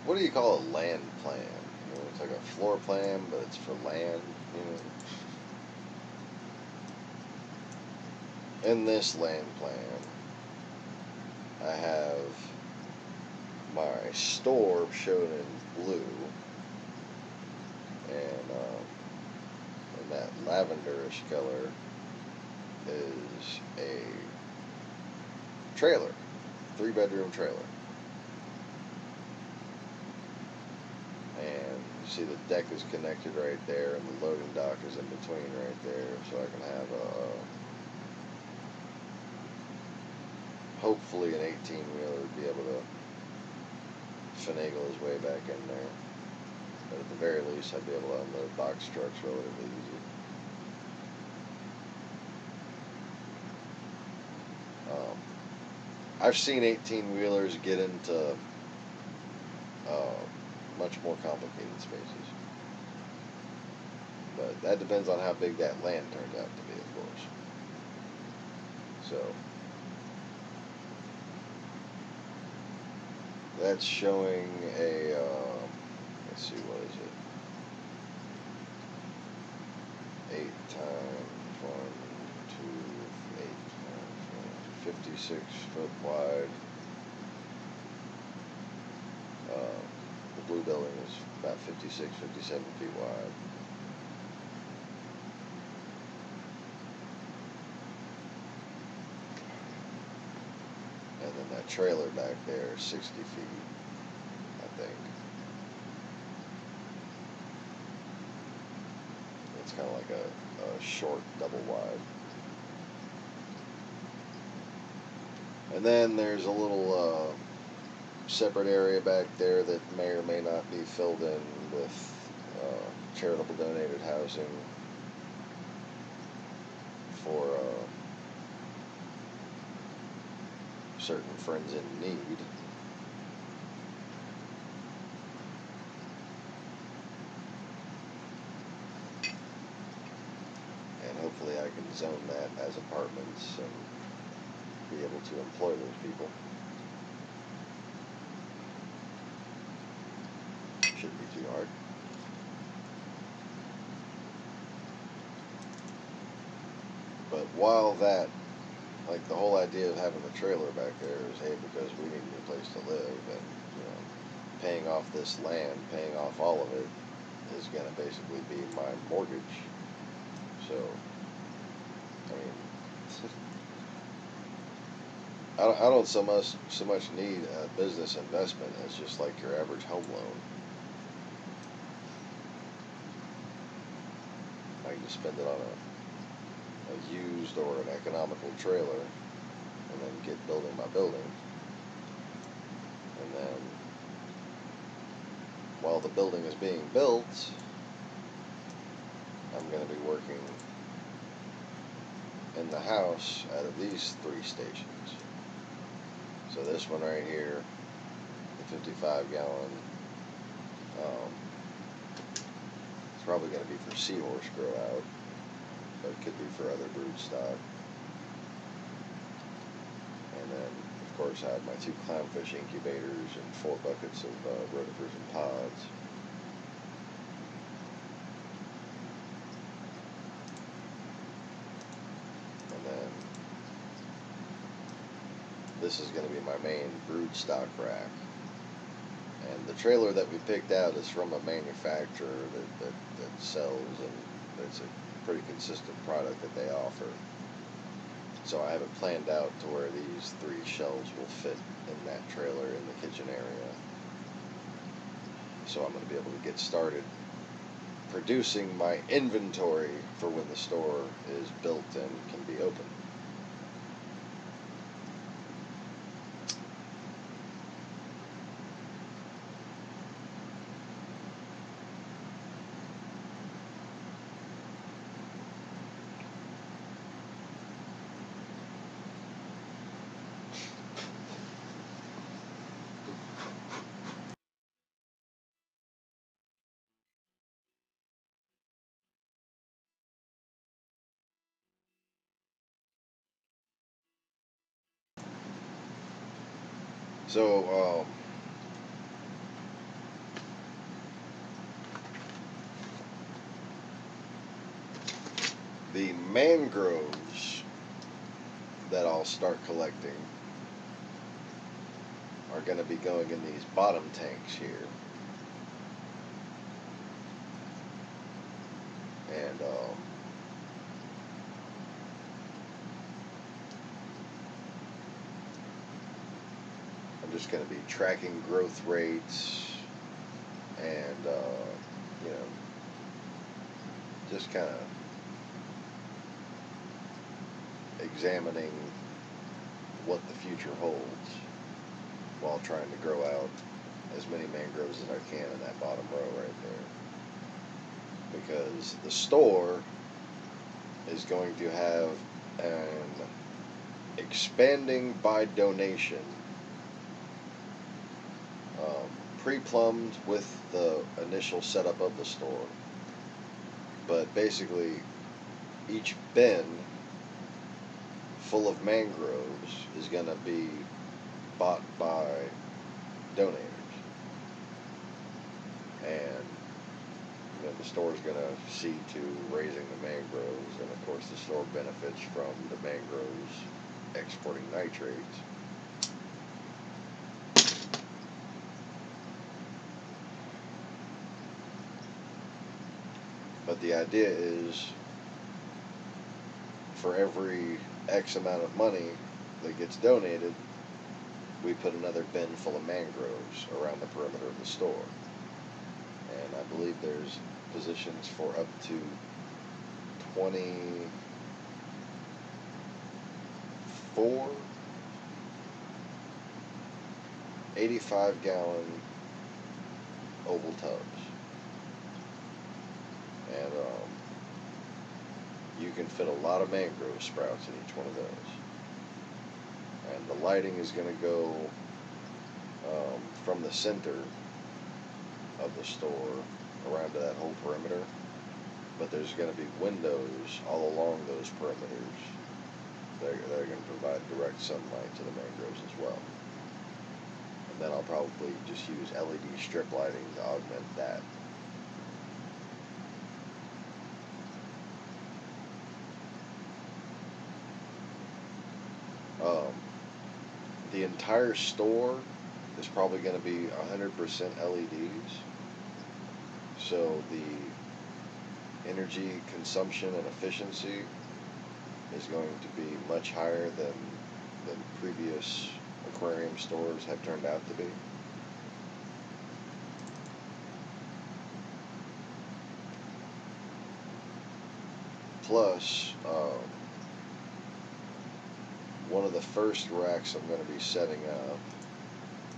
what do you call a land plan? You know, it's like a floor plan, but it's for land, you know. In this land plan, I have my store shown in blue, and that lavenderish color is a trailer, 3-bedroom trailer. And you see the deck is connected right there, and the loading dock is in between right there, so I can have hopefully an 18-wheeler be able to finagle his way back in there. But at the very least, I'd be able to unload box trucks relatively easy. I've seen 18-wheelers get into much more complicated spaces. But that depends on how big that land turns out to be, of course. So that's showing a, let's see, what is it? 8 times 1, 2, 8 times 1, 56 foot wide. The blue building is about 56, 57 feet wide. And then that trailer back there is 60 feet, I think. It's kind of like a short double wide. And then there's a little separate area back there that may or may not be filled in with charitable donated housing for certain friends in need. And hopefully I can zone that as apartments and be able to employ those people. Shouldn't be too hard. But while that, like, the whole idea of having the trailer back there is, hey, because we need a place to live, and, you know, paying off this land, paying off all of it, is going to basically be my mortgage. So I mean, I don't so much need a business investment as just like your average home loan. I can just spend it on a used or an economical trailer, and then get building my building, and then while the building is being built, I'm going to be working in the house at least 3 stations. So this one right here, the 55 gallon, it's probably going to be for seahorse grow out, but it could be for other brood stock. And then, of course, I have my 2 clownfish incubators and 4 buckets of rotifers and pods. And then this is going to be my main brood stock rack. And the trailer that we picked out is from a manufacturer that sells, and it's a pretty consistent product that they offer. So I have it planned out to where these 3 shelves will fit in that trailer in the kitchen area. So I'm going to be able to get started producing my inventory for when the store is built and can be opened. So, the mangroves that I'll start collecting are going to be going in these bottom tanks here. And I'm just going to be tracking growth rates and, you know, just kind of examining what the future holds while trying to grow out as many mangroves as I can in that bottom row right there. Because the store is going to have an expanding by donation, pre-plumbed with the initial setup of the store. But basically, each bin full of mangroves is going to be bought by donators. And then the store is going to see to raising the mangroves, and of course the store benefits from the mangroves exporting nitrates. But the idea is, for every X amount of money that gets donated, we put another bin full of mangroves around the perimeter of the store. And I believe there's positions for up to 24 85-gallon oval tubs. And you can fit a lot of mangrove sprouts in each one of those. And the lighting is going to go from the center of the store around to that whole perimeter, but there's going to be windows all along those perimeters that are going to provide direct sunlight to the mangroves as well. And then I'll probably just use LED strip lighting to augment that. The entire store is probably going to be 100% LEDs, so the energy consumption and efficiency is going to be much higher than previous aquarium stores have turned out to be. Plus, one of the first racks I'm going to be setting up,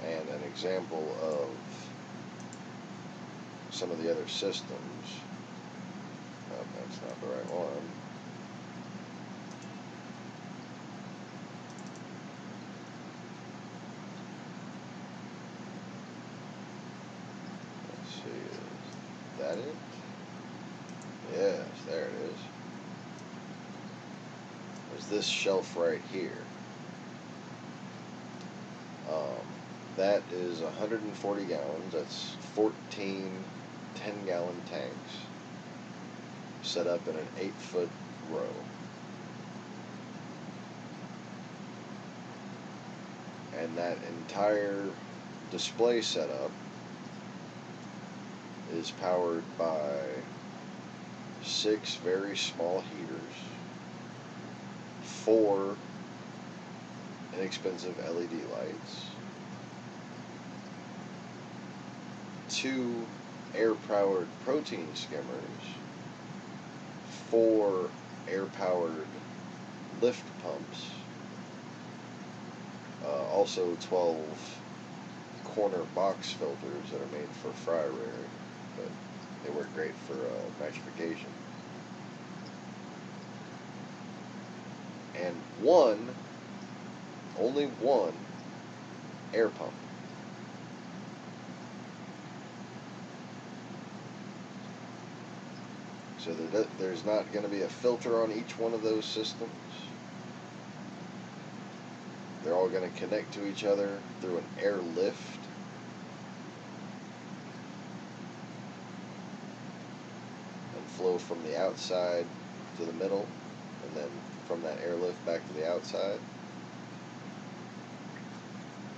and an example of some of the other systems. Oh, that's not the right one. Let's see, is that it? Yes, there it is. There's this shelf right here. That is 140 gallons. That's 14 10-gallon tanks set up in an 8-foot row. And that entire display setup is powered by 6 very small heaters, 4 inexpensive LED lights, 2 air-powered protein skimmers, 4 air-powered lift pumps, also 12 corner box filters that are made for fry rearing, but they work great for nitrification, and only one air pump. So there's not going to be a filter on each one of those systems. They're all going to connect to each other through an air lift. And flow from the outside to the middle, and then from that airlift back to the outside.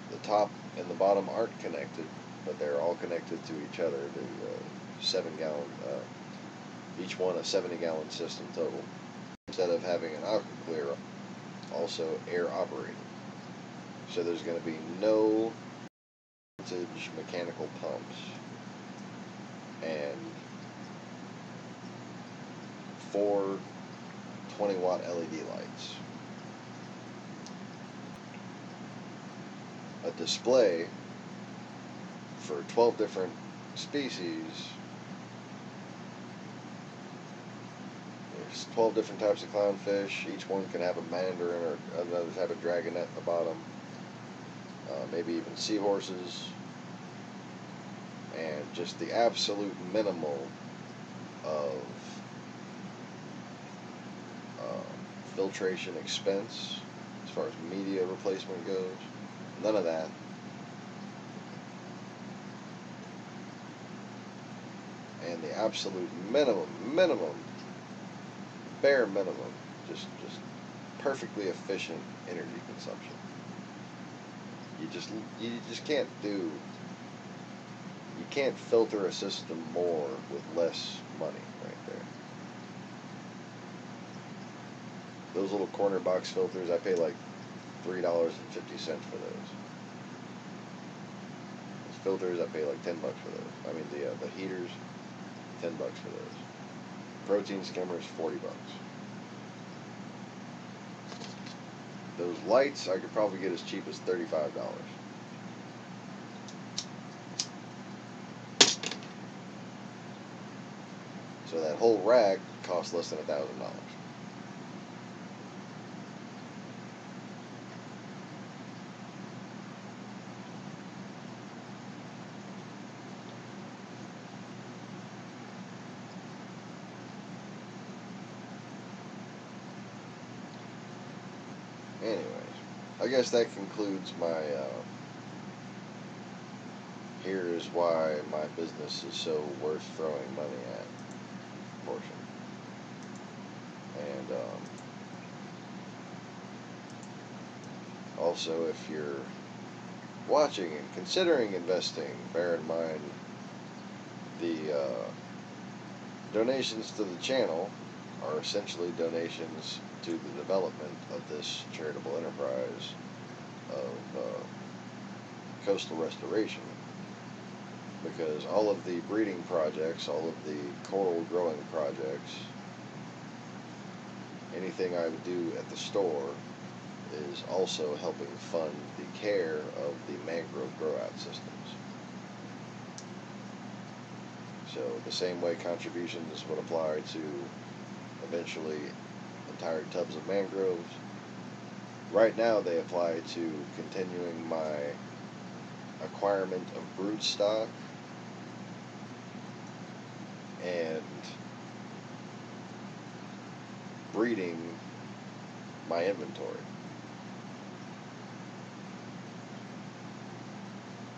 The top and the bottom aren't connected, but they're all connected to each other. The 7-gallon, each one a 70-gallon system total. Instead of having an aqua clear, also air operated. So there's going to be no vintage mechanical pumps and 4 20-watt LED lights. A display for 12 different species. There's 12 different types of clownfish. Each one can have a mandarin or another type of dragonet at the bottom. Maybe even seahorses. And just the absolute minimal of filtration expense as far as media replacement goes. None of that. And the absolute minimum, bare minimum, just perfectly efficient energy consumption. You just can't do. You can't filter a system more with less money right there. Those little corner box filters, I pay like $3.50 for those. Those filters, I pay like $10 for those. I mean the heaters, $10 for those. Protein skimmers, $40. Those lights I could probably get as cheap as $35. So that whole rack costs less than $1,000. Anyways, I guess that concludes my here's why my business is so worth throwing money at portion. And also, if you're watching and considering investing, bear in mind the donations to the channel are essentially donations to the development of this charitable enterprise of coastal restoration, because all of the breeding projects, all of the coral growing projects, anything I would do at the store is also helping fund the care of the mangrove grow-out systems. So the same way contributions would apply to eventually entire tubs of mangroves, right now they apply to continuing my acquirement of brood stock and breeding my inventory.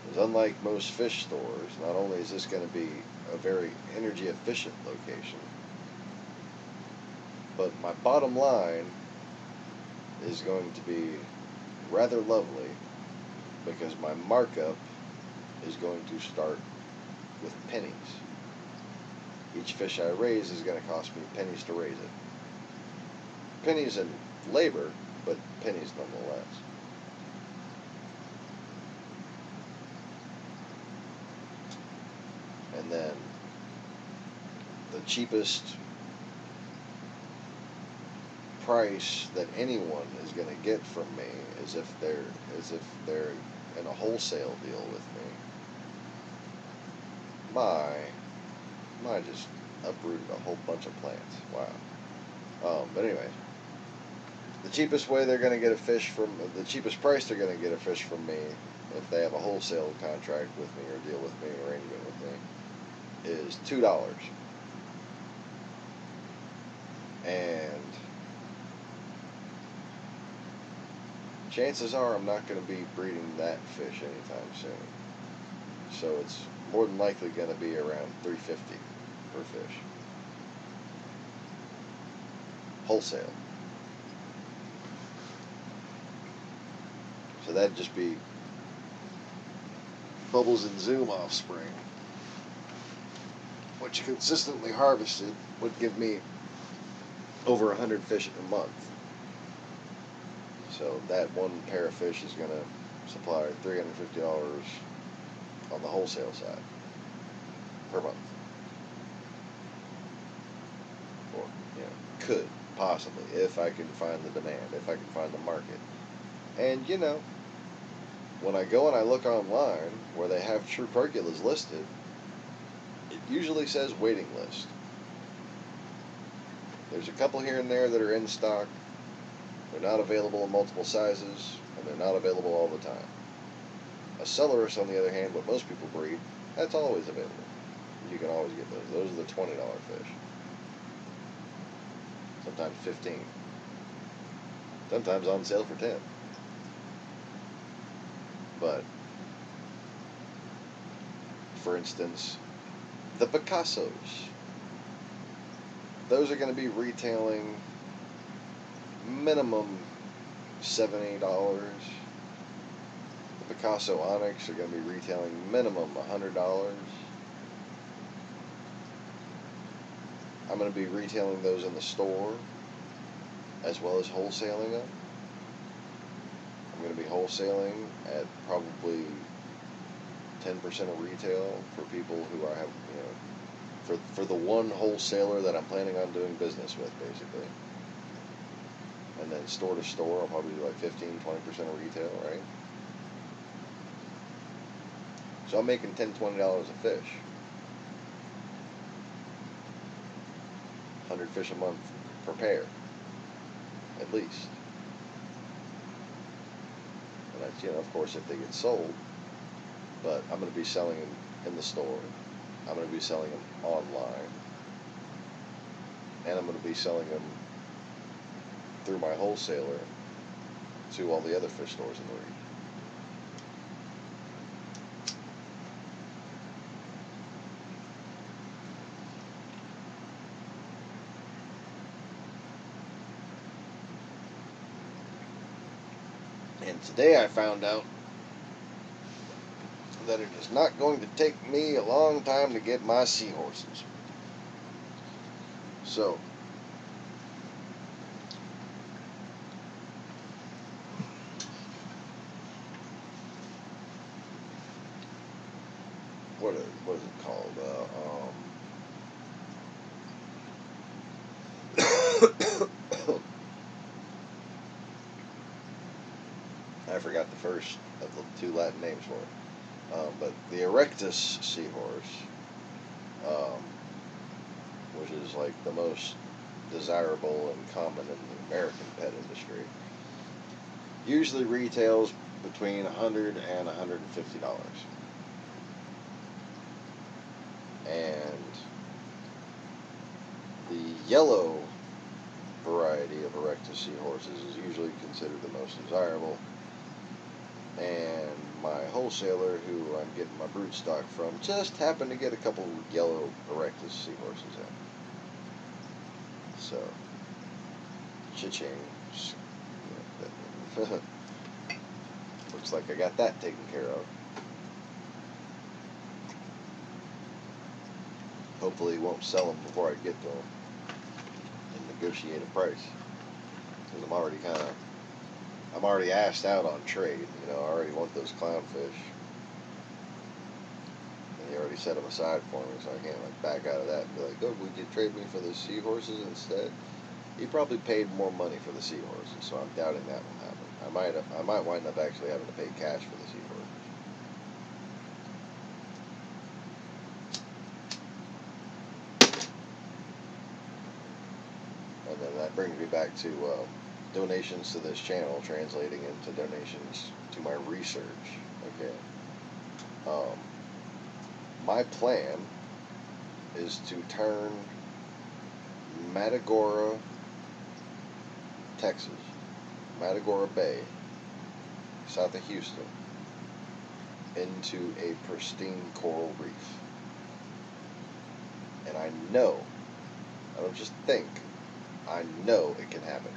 Because unlike most fish stores, not only is this going to be a very energy efficient location, but my bottom line is going to be rather lovely, because my markup is going to start with pennies. Each fish I raise is going to cost me pennies to raise it. Pennies in labor, but pennies nonetheless. And then the cheapest price that anyone is going to get from me is if they're in a wholesale deal with me. My just uprooted a whole bunch of plants. Wow. But anyway, the cheapest way they're going to get a fish from, the cheapest price they're going to get a fish from me, if they have a wholesale contract with me or deal with me, arrangement with me, is $2. And chances are I'm not going to be breeding that fish anytime soon. So it's more than likely going to be around $3.50 per fish. Wholesale. So that'd just be Bubbles and Zoom offspring, which consistently harvested would give me over 100 fish a month. So that one pair of fish is going to supply $350 on the wholesale side per month. Or, could possibly, if I can find the demand, if I can find the market. And, when I go and I look online where they have true perculas listed, it usually says waiting list. There's a couple here and there that are in stock. They're not available in multiple sizes, and they're not available all the time. A Celeris, on the other hand, what most people breed, that's always available. You can always get those. Those are the $20 fish. Sometimes 15. Sometimes on sale for 10. But, for instance, the Picassos. Those are going to be retailing minimum $70. The Picasso Onyx are going to be retailing minimum $100. I'm going to be retailing those in the store as well as wholesaling them. I'm going to be wholesaling at probably 10% of retail for people who I have, for the one wholesaler that I'm planning on doing business with, basically. And then store to store, I'll probably do like 15-20% of retail, right? So I'm making $10-$20 a fish. 100 fish a month per pair, at least. And that's, of course, if they get sold. But I'm going to be selling them in the store. I'm going to be selling them online. And I'm going to be selling them through my wholesaler to all the other fish stores in the region. And today I found out that it is not going to take me a long time to get my seahorses. So, what is it called? I forgot the first of the two Latin names for it. But the erectus seahorse, which is like the most desirable and common in the American pet industry, usually retails between $100 and $150. And the yellow variety of erectus seahorses is usually considered the most desirable. And my wholesaler, who I'm getting my brood stock from, just happened to get a couple yellow erectus seahorses in. So, cha-ching. Looks like I got that taken care of. Hopefully, he won't sell them before I get to them and negotiate a price. Because I'm already asked out on trade. You know, I already want those clownfish. And he already set them aside for me, so I can't like back out of that and be like, oh, would you trade me for the seahorses instead? He probably paid more money for the seahorses, so I'm doubting that will happen. I might wind up actually having to pay cash for the seahorses. And then that brings me back to donations to this channel, translating into donations to my research. Okay. My plan is to turn Matagorda, Texas, Matagorda Bay, south of Houston, into a pristine coral reef. And I know, I don't just think, I know it can happen.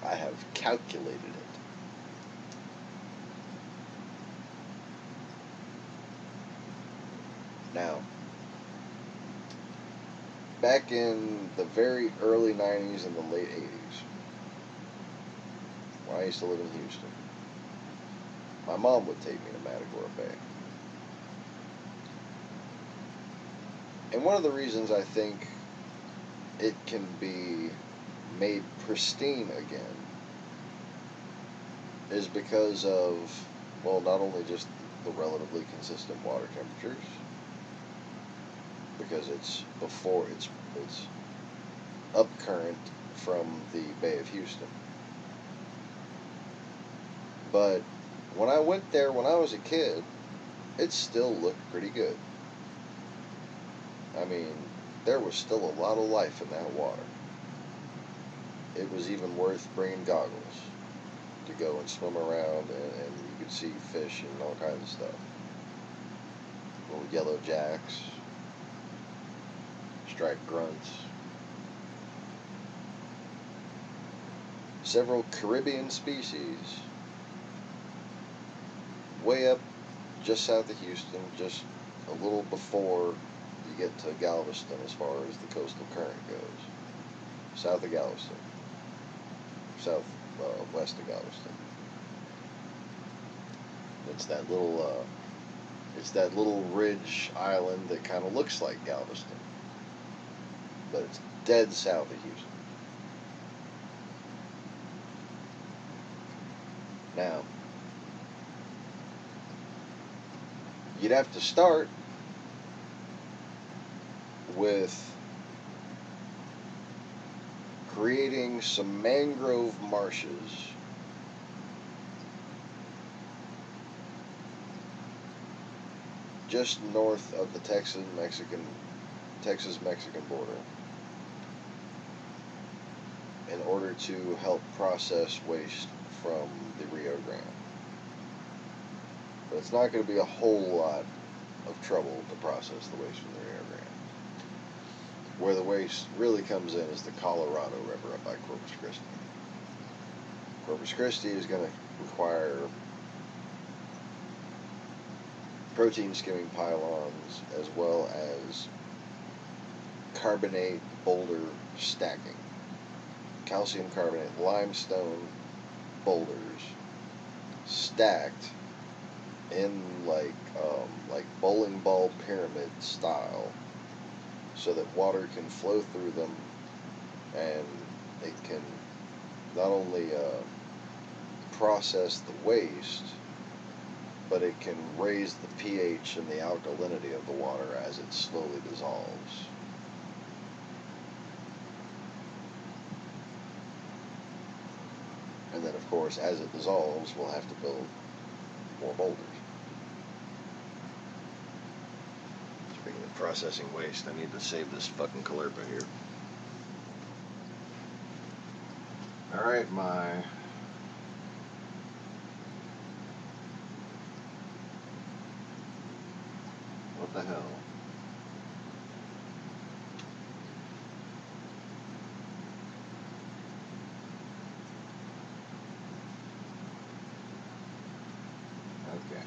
I have calculated it. Now, back in the very early 90s and the late 80s, when I used to live in Houston, my mom would take me to Matagorda Bay. And one of the reasons I think it can be made pristine again is because of, well, not only just the relatively consistent water temperatures, because it's up current from the Bay of Houston. But when I went there when I was a kid, it still looked pretty good. I mean, there was still a lot of life in that water. It was even worth bringing goggles to go and swim around, and you could see fish and all kinds of stuff. Little yellow jacks, striped grunts, several Caribbean species way up just south of Houston, just a little before you get to Galveston as far as the coastal current goes. South of Galveston. West of Galveston. It's that little ridge island that kind of looks like Galveston, but it's dead south of Houston. Now, you'd have to start with creating some mangrove marshes just north of the Texas-Mexican border in order to help process waste from the Rio Grande. But it's not going to be a whole lot of trouble to process the waste from the Rio Grande. Where the waste really comes in is the Colorado River up by Corpus Christi. Corpus Christi is going to require protein skimming pylons as well as carbonate boulder stacking. Calcium carbonate limestone boulders stacked in like bowling ball pyramid style, so that water can flow through them, and it can not only process the waste, but it can raise the pH and the alkalinity of the water as it slowly dissolves. And then, of course, as it dissolves, we'll have to build more boulders. Speaking of processing waste, I need to save this fucking Calerpa here. Alright, what the hell? Okay.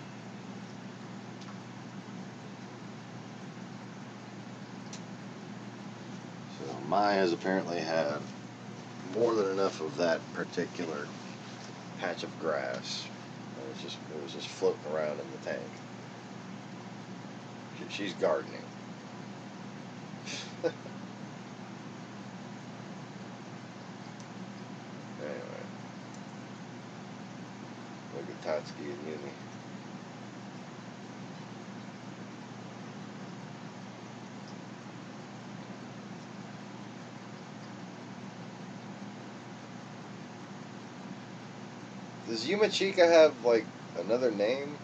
So Mai has apparently had more than enough of that particular patch of grass. It was just floating around in the tank. She's gardening. Anyway, look at Tatsuki and Yumi. Does Yumachika have, like, another name?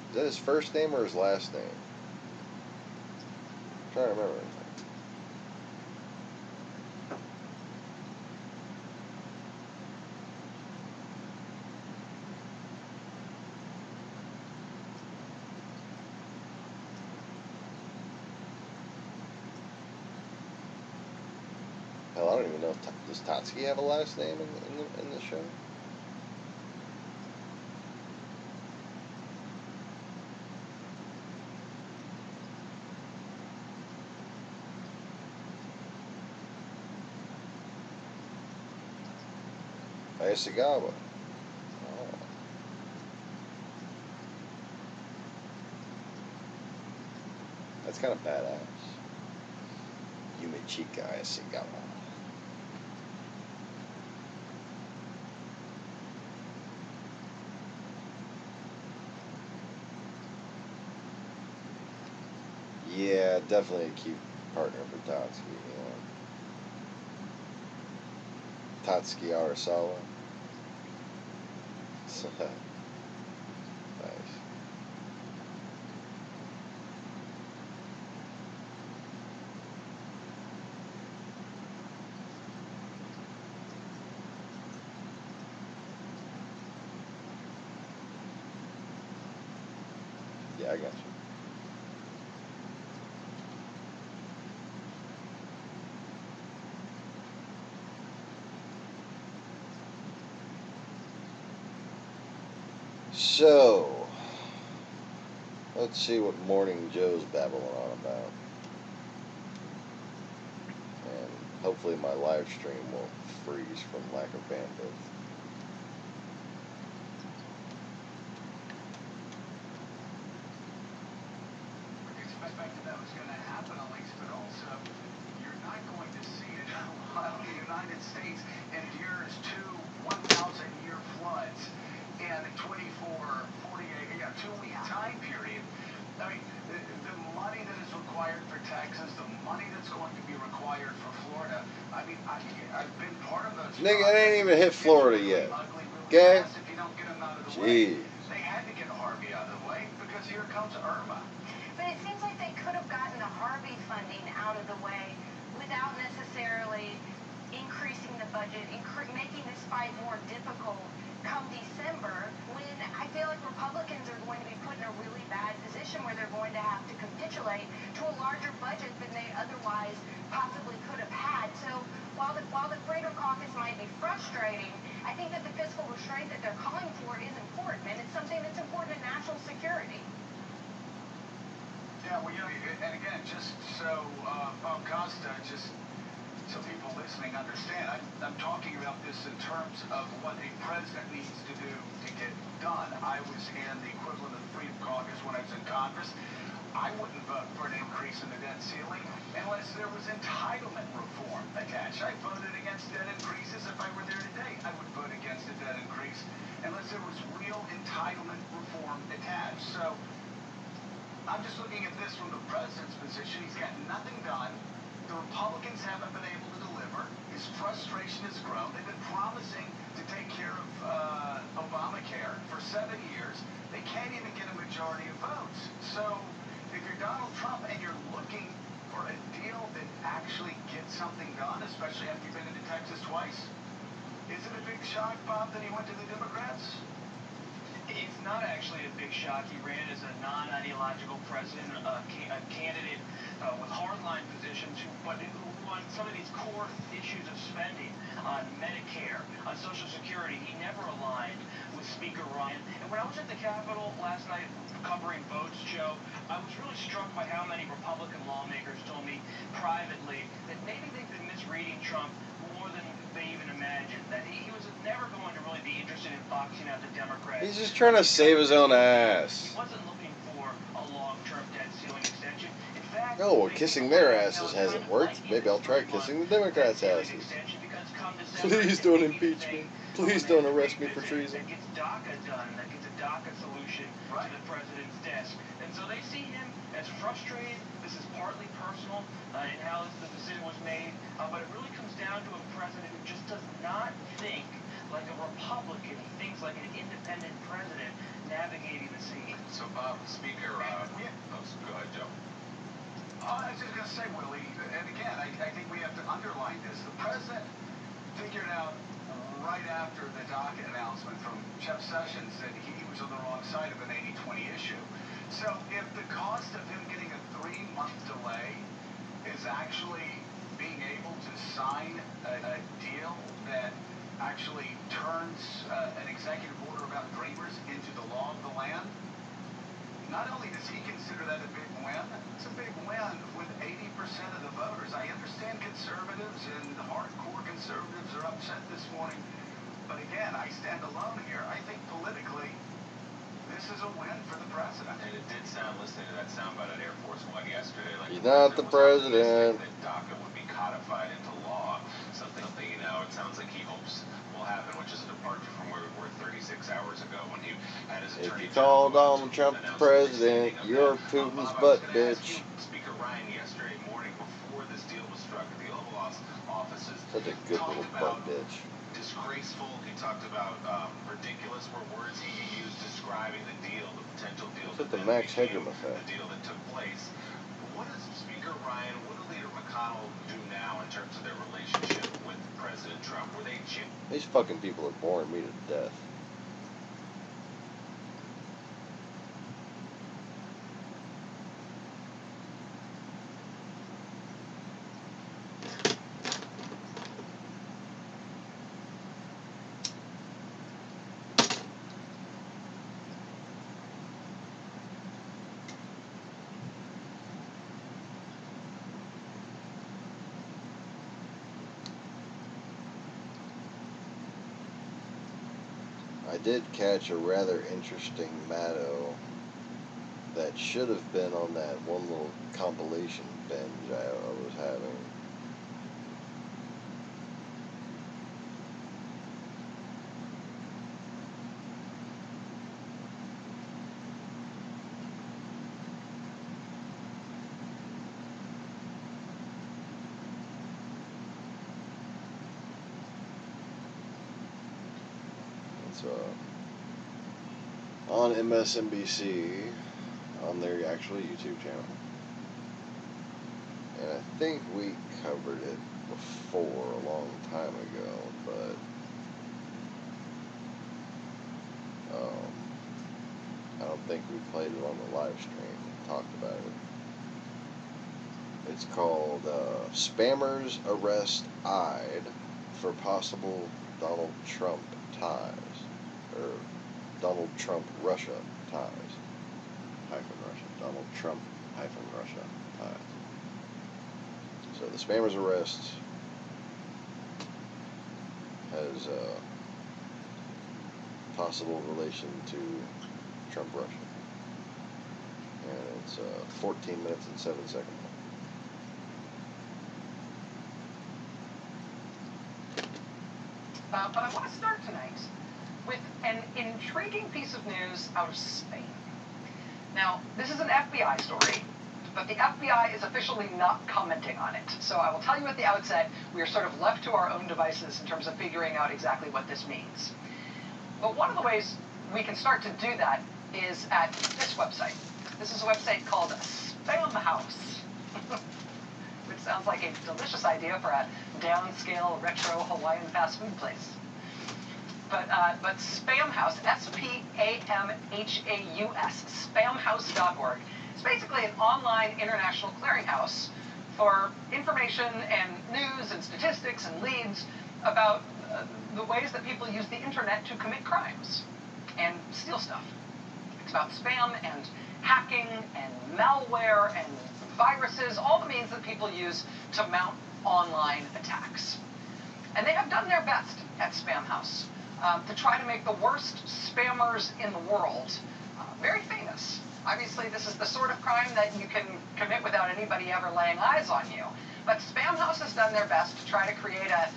Is that his first name or his last name? I'm trying to remember anything. Hell, I don't even know if does Tatsuki have a last name in the show? Ayasagawa. Oh. That's kind of badass. Yumichika Ayasagawa. Yeah, definitely a cute partner for Tatsuki, you know. Tatsuki Arasawa. Nice. Yeah, I got you. So, let's see what Morning Joe's babbling on about. And hopefully my live stream won't freeze from lack of bandwidth. Expected that was going to happen, Onyx, but also you're not going to see it while the United States endures two 1,000-year floods in a 2-week time period. I mean, the money that is required for Texas, the money that's going to be required for Florida. I mean, I've been part of those. Nigga, it ain't even hit Florida yet. Okay? If you don't get them out of the Jeez. way. They had to get Harvey out of the way because here comes Irma. But it seems like they could have gotten the Harvey funding out of the way without necessarily increasing the budget, making this fight more difficult come December, when I feel like Republicans are going to be put in a really bad position where they're going to have to capitulate to a larger budget than they otherwise possibly could have had. So while the Freedom Caucus might be frustrating, I think that the fiscal restraint that they're calling for is important, and it's something that's important to national security. Yeah, well, you know, and again, just so Costa, just so people listening understand. I'm talking about this in terms of what a president needs to do to get done. I was in the equivalent of the Freedom Caucus when I was in Congress. I wouldn't vote for an increase in the debt ceiling unless there was entitlement reform attached. I voted against debt increases. If I were there today, I would vote against a debt increase unless there was real entitlement reform attached. So I'm just looking at this from the president's position. He's got nothing done. The Republicans haven't been able to deliver. His frustration has grown. They've been promising to take care of Obamacare for 7 years. They can't even get a majority of votes. So if you're Donald Trump and you're looking for a deal that actually gets something done, especially after you've been into Texas twice, is it a big shock, Bob, that he went to the Democrats? It's not actually a big shock. He ran as a non-ideological president, a candidate with hardline positions, but who on some of these core issues of spending, on Medicare, on Social Security, he never aligned with Speaker Ryan. And when I was at the Capitol last night covering votes, Joe, I was really struck by how many Republican lawmakers told me privately that maybe they've been misreading Trump more than they even imagined, that he was never going to really be interested in boxing out the Democrats. He's just trying to save his own ass. He wasn't looking for a long-term debt ceiling extension. In fact, Oh, well, kissing their asses hasn't worked. Maybe I'll try kissing the Democrats' asses. Please don't impeach me. Please don't arrest me for treason. That gets DACA done, that gets a DACA solution to the president's desk. And so they see him as frustrated. This is partly personal in how the decision was made, but it really comes down to a president who just does not think like a Republican. He thinks like an independent president navigating the scene. So, Bob, Speaker, go ahead, Joe. I was just going to say, Willie, and again, I think we have to underline this. The president figured out right after the docket announcement from Jeff Sessions that he was on the wrong side of an 80-20 issue. So if the cost of him getting a 3-month delay is actually being able to sign a deal that actually turns an executive order about dreamers into the law of the land, not only does he consider that a big win, it's a big win with 80% of the voters. I understand conservatives and hardcore conservatives are upset this morning, but again, I stand alone here. I think politically, this is a win for the president. And it did sound, listening to that soundbite on Air Force One yesterday, like he's not the president. That DACA would be codified into law. Something it sounds like he hopes will happen, which is a departure from where we were 36 hours ago when he had his attorney. If you call Donald Trump the president, you're Putin's butt, bitch. Speaker Ryan yesterday morning before this deal was struck at the Oval Offices. Such a good little butt, bitch. Disgraceful. He talked about ridiculous were words he used describing the deal, the potential deal. It's the Max Headroom effect. The deal that took place. What does Speaker Ryan, what did Leader McConnell do now in terms of their relationship with President Trump? Were they These fucking people are boring me to death. I did catch a rather interesting matto that should have been on that one little compilation binge I was having. On MSNBC, on their actual YouTube channel. And I think we covered it before a long time ago, but I don't think we played it on the live stream and talked about it. It's called Spammers Arrest Eyed for Possible Donald Trump Ties, or Donald Trump Russia ties, Russia, Donald Trump Russia ties. So the spammers arrest has possible relation to Trump Russia. And it's 14 minutes and 7 seconds. But I want to start tonight with an intriguing piece of news out of Spain. Now, this is an FBI story, but the FBI is officially not commenting on it. So I will tell you at the outset, we are sort of left to our own devices in terms of figuring out exactly what this means. But one of the ways we can start to do that is at this website. This is a website called Spam House, which sounds like a delicious idea for a downscale retro Hawaiian fast food place. But Spam House, S-P-A-M-H-A-U-S, spamhouse.org. It's basically an online international clearinghouse for information and news and statistics and leads about the ways that people use the internet to commit crimes and steal stuff. It's about spam and hacking and malware and viruses, all the means that people use to mount online attacks. And they have done their best at Spam House to try to make the worst spammers in the world very famous. Obviously, this is the sort of crime that you can commit without anybody ever laying eyes on you. But Spam House has done their best to try to create a,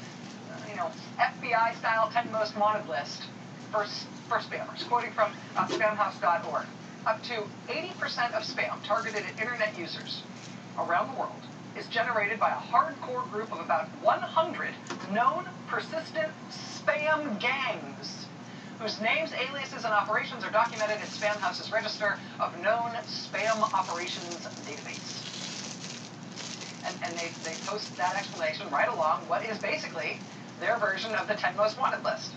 FBI-style 10 most wanted list for spammers. Quoting from spamhouse.org, up to 80% of spam targeted at internet users around the world is generated by a hardcore group of about 100 known persistent spam gangs whose names, aliases, and operations are documented in Spam House's register of known spam operations database. And they post that explanation right along what is basically their version of the 10 most wanted list.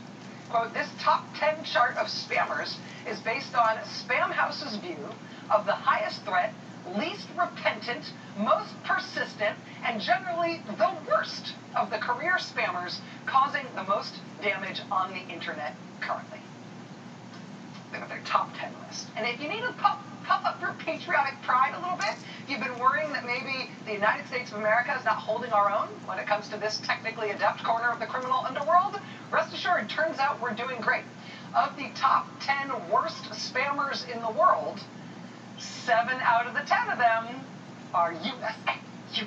Quote, this top 10 chart of spammers is based on Spam House's view of the highest threat, least repentant, most persistent, and generally the worst of the career spammers causing the most damage on the internet currently. They got their top 10 list. And if you need to puff up your patriotic pride a little bit, if you've been worrying that maybe the United States of America is not holding our own when it comes to this technically adept corner of the criminal underworld, rest assured, turns out we're doing great. Of the top 10 worst spammers in the world, 7 out of the 10 of them are USA. 2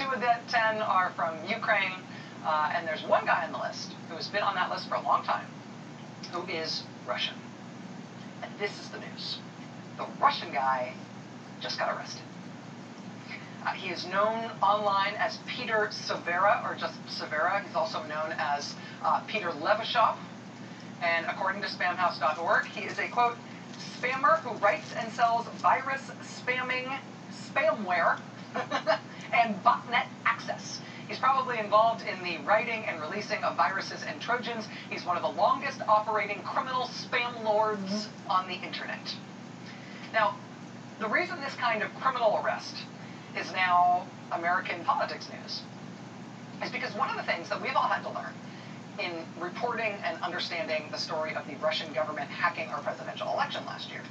of the 10 are from Ukraine, and there's one guy on the list who has been on that list for a long time, who is Russian. And this is the news. The Russian guy just got arrested. He is known online as Peter Severa, or just Severa. He's also known as Peter Levashov. And according to spamhouse.org, he is a, quote, spammer who writes and sells virus spamming spamware and botnet access. He's probably involved in the writing and releasing of viruses and Trojans. He's one of the longest operating criminal spam lords on the internet. Now, the reason this kind of criminal arrest is now American politics news is because one of the things that we've all had to learn in reporting and understanding the story of the Russian government hacking our presidential election last year,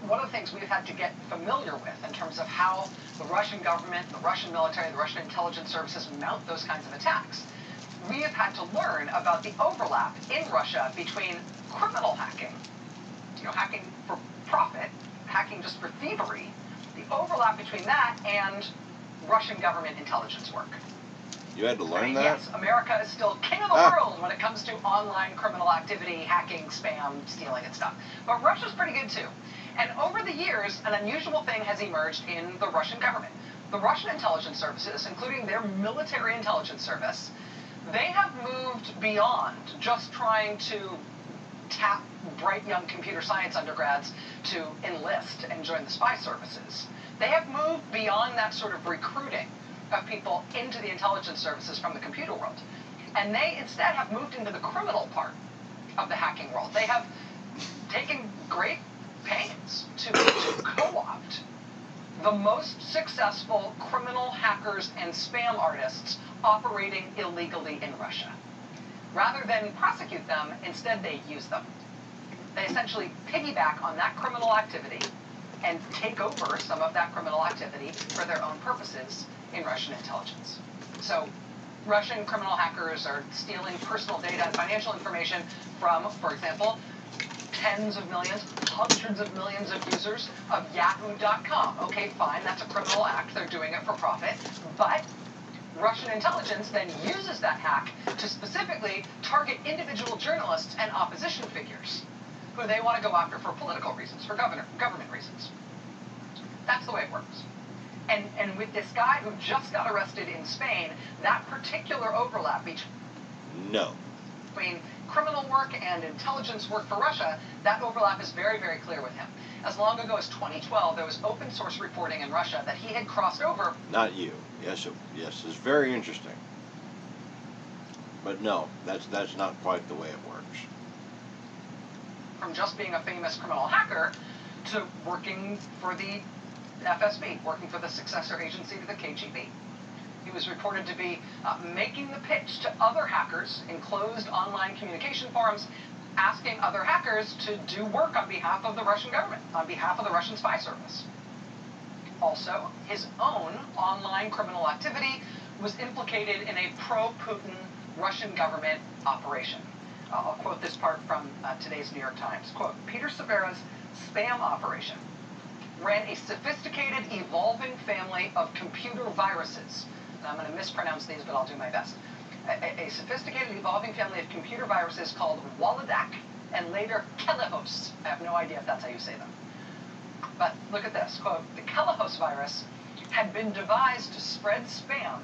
one of the things we've had to get familiar with in terms of how the Russian government, the Russian military, the Russian intelligence services mount those kinds of attacks, we have had to learn about the overlap in Russia between criminal hacking, hacking for profit, hacking just for thievery, the overlap between that and Russian government intelligence work. You had to learn that? Yes, America is still king of the world when it comes to online criminal activity, hacking, spam, stealing, and stuff. But Russia's pretty good too. And over the years, an unusual thing has emerged in the Russian government. The Russian intelligence services, including their military intelligence service, they have moved beyond just trying to tap bright young computer science undergrads to enlist and join the spy services. They have moved beyond that sort of recruiting of people into the intelligence services from the computer world. And they instead have moved into the criminal part of the hacking world. They have taken great pains to co-opt the most successful criminal hackers and spam artists operating illegally in Russia. Rather than prosecute them, instead they use them. They essentially piggyback on that criminal activity and take over some of that criminal activity for their own purposes in Russian intelligence. So Russian criminal hackers are stealing personal data and financial information from, for example, tens of millions, hundreds of millions of users of Yahoo.com. Okay, fine, that's a criminal act. They're doing it for profit. But Russian intelligence then uses that hack to specifically target individual journalists and opposition figures who they want to go after for political reasons, for government reasons. That's the way it works. And with this guy who just got arrested in Spain, that particular overlap between criminal work and intelligence work for Russia, that overlap is very, very clear with him. As long ago as 2012, there was open source reporting in Russia that he had crossed over. Not you. Yes, it's very interesting. But no, that's not quite the way it works. From just being a famous criminal hacker to working for the FSB, working for the successor agency to the KGB. He was reported to be making the pitch to other hackers in closed online communication forums, asking other hackers to do work on behalf of the Russian government, on behalf of the Russian spy service. Also, his own online criminal activity was implicated in a pro-Putin Russian government operation. I'll quote this part from today's New York Times. Quote, Peter Severa's spam operation ran a sophisticated, evolving family of computer viruses. And I'm going to mispronounce these, but I'll do my best. A sophisticated, evolving family of computer viruses called Wolodak and later Kelehos. I have no idea if that's how you say them. But look at this, quote, the Kelehos virus had been devised to spread spam,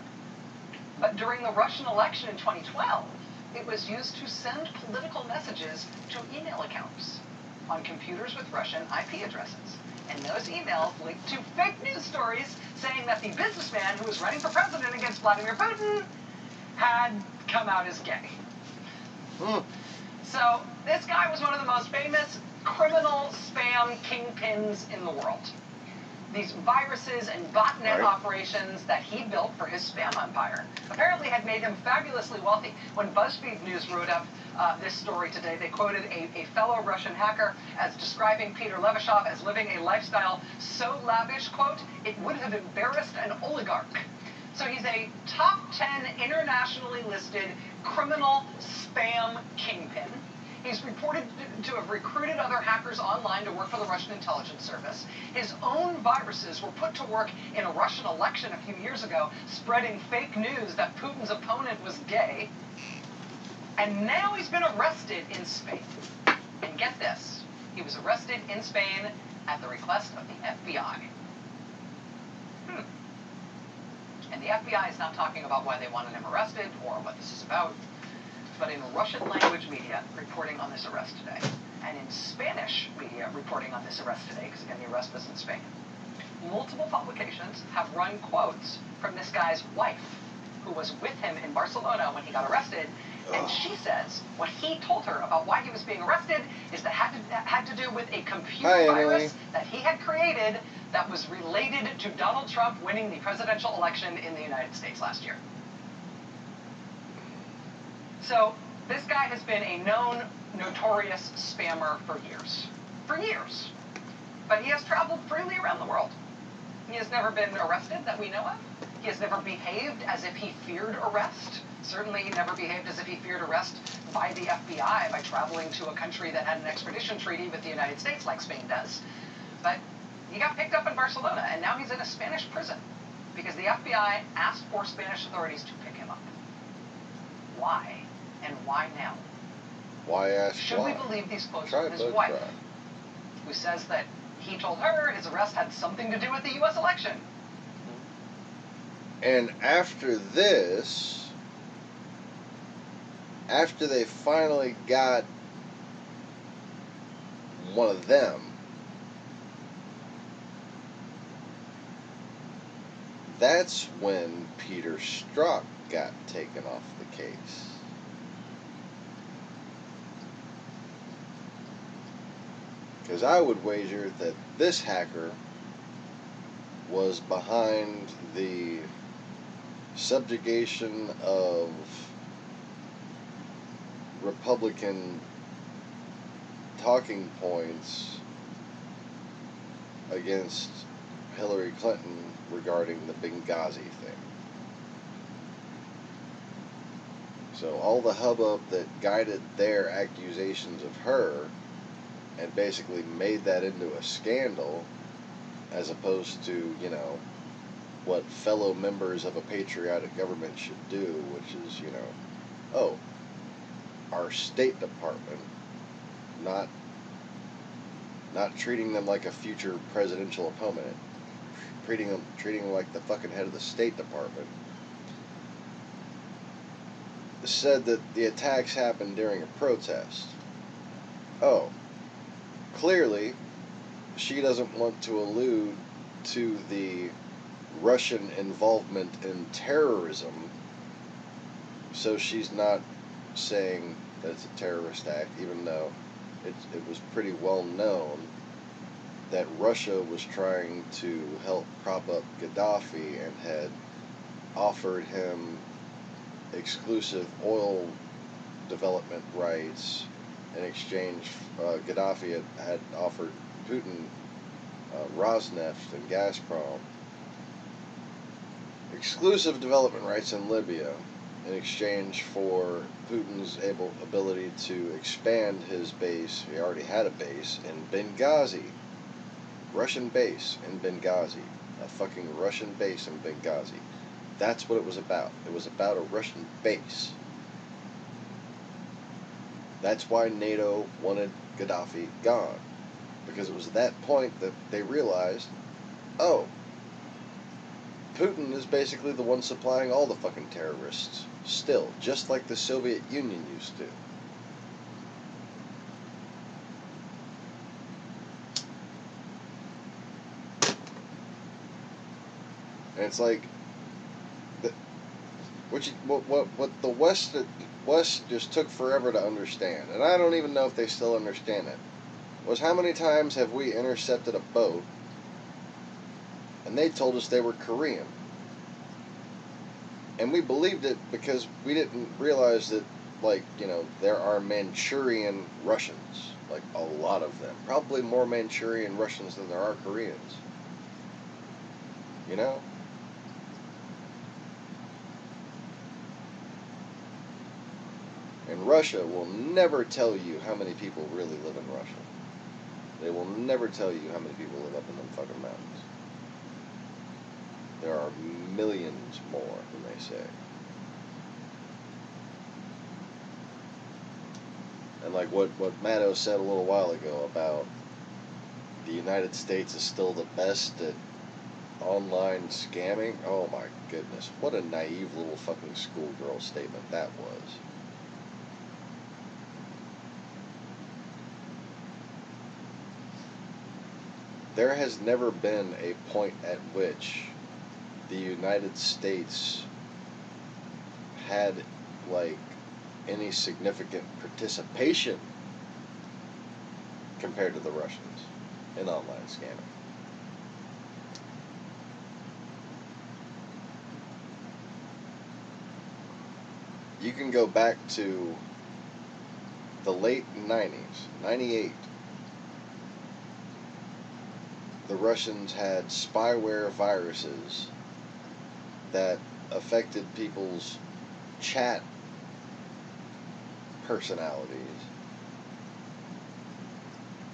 but during the Russian election in 2012, it was used to send political messages to email accounts on computers with Russian IP addresses. And those emails linked to fake news stories saying that the businessman who was running for president against Vladimir Putin had come out as gay. So this guy was one of the most famous criminal spam kingpins in the world. These viruses and botnet operations that he built for his spam empire apparently had made him fabulously wealthy. When BuzzFeed News wrote up this story today, they quoted a fellow Russian hacker as describing Peter Levashov as living a lifestyle so lavish, quote, it would have embarrassed an oligarch. So he's a top 10 internationally listed criminal spam kingpin. He's reported to have recruited other hackers online to work for the Russian intelligence service. His own viruses were put to work in a Russian election a few years ago, spreading fake news that Putin's opponent was gay. And now he's been arrested in Spain. And get this, he was arrested in Spain at the request of the FBI. And the FBI is not talking about why they wanted him arrested or what this is about, but in Russian language media reporting on this arrest today, and in Spanish media reporting on this arrest today, because again, the arrest was in Spain, multiple publications have run quotes from this guy's wife, who was with him in Barcelona when he got arrested, and she says what he told her about why he was being arrested is that had to do with a computer virus that he had created that was related to Donald Trump winning the presidential election in the United States last year. So this guy has been a known, notorious spammer for years. For years. But he has traveled freely around the world. He has never been arrested that we know of. He has never behaved as if he feared arrest. Certainly he never behaved as if he feared arrest by the FBI by traveling to a country that had an extradition treaty with the United States like Spain does. But he got picked up in Barcelona, and now he's in a Spanish prison because the FBI asked for Spanish authorities to pick him up. Why? And why now? Why ask Should why? we believe these quotes from his wife, who says that he told her his arrest had something to do with the U.S. election? And after this, after they finally got one of them, that's when Peter Strzok got taken off the case. Because I would wager that this hacker was behind the subjugation of Republican talking points against Hillary Clinton regarding the Benghazi thing. So all the hubbub that guided their accusations of her and basically made that into a scandal, as opposed to, you know, what fellow members of a patriotic government should do, which is, you know, oh, our State Department, not treating them like a future presidential opponent, treating them like the fucking head of the State Department, said that the attacks happened during a protest. Oh, clearly she doesn't want to allude to the Russian involvement in terrorism, so she's not saying that it's a terrorist act, even though it was pretty well known that Russia was trying to help prop up Gaddafi and had offered him exclusive oil development rights in exchange. Gaddafi had offered Putin Rosneft and Gazprom exclusive development rights in Libya in exchange for Putin's ability to expand his base. He already had a base in Benghazi. Russian base in Benghazi. A fucking Russian base in Benghazi. That's what it was about. It was about a Russian base. That's why NATO wanted Gaddafi gone. Because it was at that point that they realized, oh, Putin is basically the one supplying all the fucking terrorists. Still, just like the Soviet Union used to. And it's like, what the West just took forever to understand, and I don't even know if they still understand it, was how many times have we intercepted a boat and they told us they were Korean. And we believed it because we didn't realize that, like, you know, there are Manchurian Russians. Like, a lot of them. Probably more Manchurian Russians than there are Koreans. You know? And Russia will never tell you how many people really live in Russia. They will never tell you how many people live up in them fucking mountains. There are millions more than they say. And like what Maddo said a little while ago about the United States is still the best at online scamming. Oh my goodness. What a naive little fucking schoolgirl statement that was. There has never been a point at which the United States had, like, any significant participation compared to the Russians in online scamming. You can go back to the late 90s, 98. The Russians had spyware viruses that affected people's chat personalities,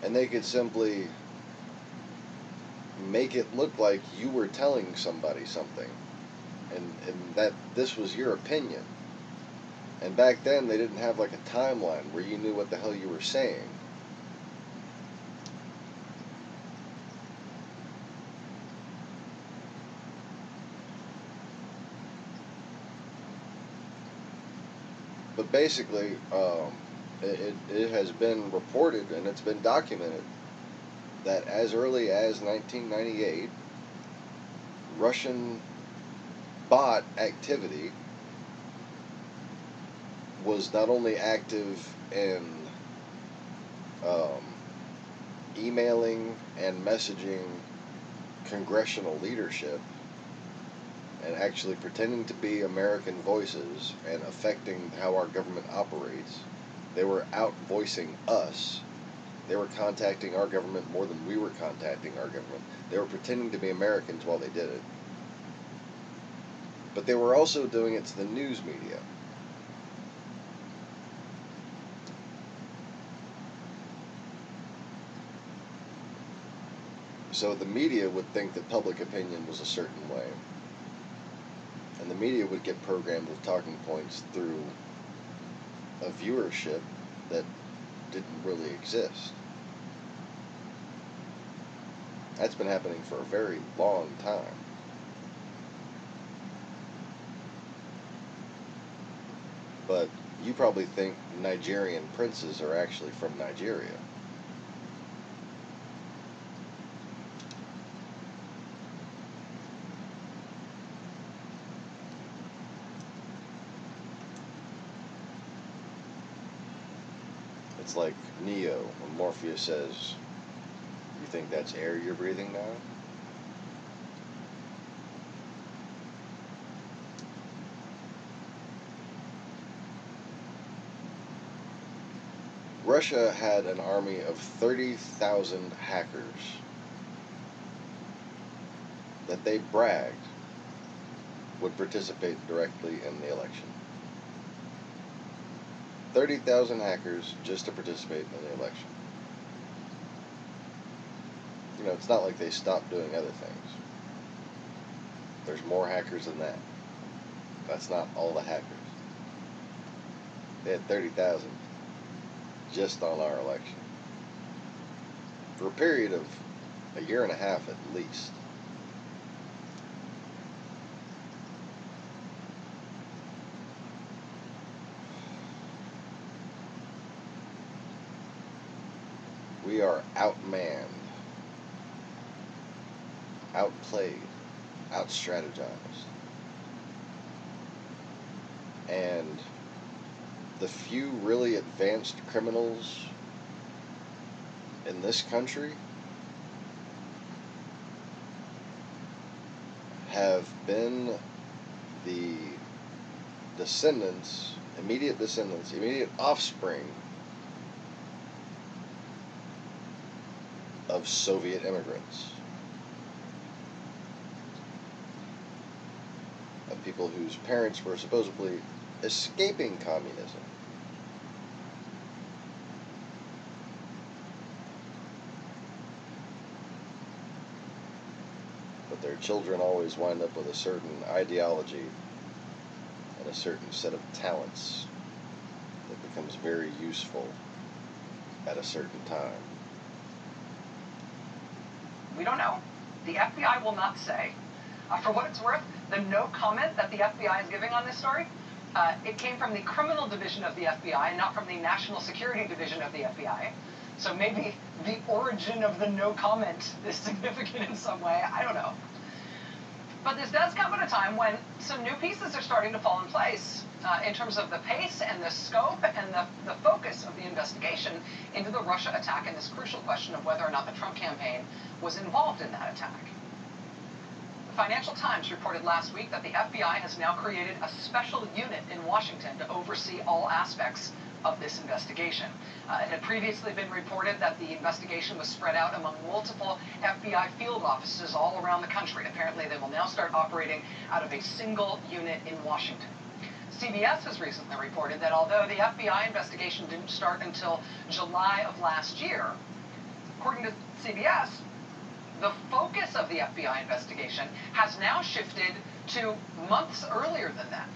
and they could simply make it look like you were telling somebody something, and that this was your opinion. And back then they didn't have like a timeline where you knew what the hell you were saying. But basically, it has been reported and it's been documented that as early as 1998, Russian bot activity was not only active in emailing and messaging congressional leadership, and actually pretending to be American voices and affecting how our government operates. They were out voicing us. They were contacting our government more than we were contacting our government. They were pretending to be Americans while they did it. But they were also doing it to the news media. So the media would think that public opinion was a certain way. And the media would get programmed with talking points through a viewership that didn't really exist. That's been happening for a very long time. But you probably think Nigerian princes are actually from Nigeria. It's like Neo when Morpheus says, "You think that's air you're breathing now?" Russia had an army of 30,000 hackers that they bragged would participate directly in the election. 30,000 hackers just to participate in the election. You know, it's not like they stopped doing other things. There's more hackers than that. That's not all the hackers. They had 30,000 just on our election. For a period of a year and a half at least. We are outmanned, outplayed, outstrategized. And the few really advanced criminals in this country have been the descendants, immediate offspring of Soviet immigrants, of people whose parents were supposedly escaping communism. But their children always wind up with a certain ideology and a certain set of talents that becomes very useful at a certain time. We don't know. The FBI will not say. For what it's worth, the no comment that the FBI is giving on this story, it came from the criminal division of the FBI and not from the national security division of the FBI. So maybe the origin of the no comment is significant in some way. I don't know. But this does come at a time when some new pieces are starting to fall in place in terms of the pace and the scope and the focus of the investigation into the Russia attack and this crucial question of whether or not the Trump campaign was involved in that attack. The Financial Times reported last week that the FBI has now created a special unit in Washington to oversee all aspects of this investigation. It had previously been reported that the investigation was spread out among multiple FBI field offices all around the country. Apparently, they will now start operating out of a single unit in Washington. CBS has recently reported that although the FBI investigation didn't start until July of last year, according to CBS, the focus of the FBI investigation has now shifted to months earlier than that.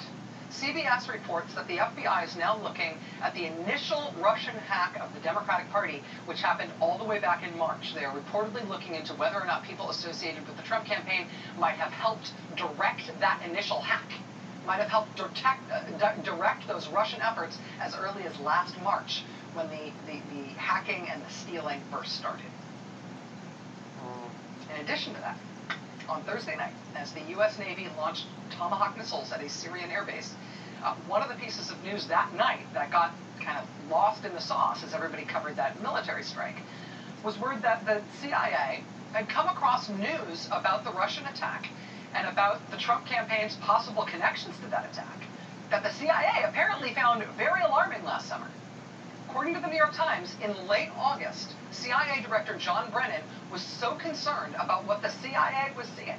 CBS reports that the FBI is now looking at the initial Russian hack of the Democratic Party, which happened all the way back in March. They are reportedly looking into whether or not people associated with the Trump campaign might have helped direct that initial hack, might have helped direct those Russian efforts as early as last March, when the hacking and the stealing first started. In addition to that, on Thursday night, as the U.S. Navy launched Tomahawk missiles at a Syrian airbase, one of the pieces of news that night that got kind of lost in the sauce as everybody covered that military strike was word that the CIA had come across news about the Russian attack and about the Trump campaign's possible connections to that attack that the CIA apparently found very alarming last summer. According to the New York Times, in late August, CIA Director John Brennan was so concerned about what the CIA was seeing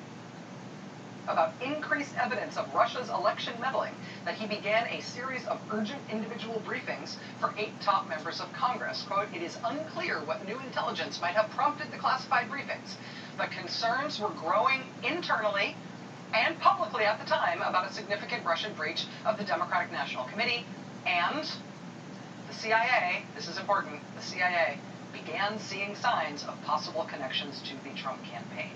about increased evidence of Russia's election meddling that he began a series of urgent individual briefings for 8 top members of Congress. Quote, "It is unclear what new intelligence might have prompted the classified briefings, but concerns were growing internally and publicly at the time about a significant Russian breach of the Democratic National Committee, and the CIA, this is important, the CIA began seeing signs of possible connections to the Trump campaign."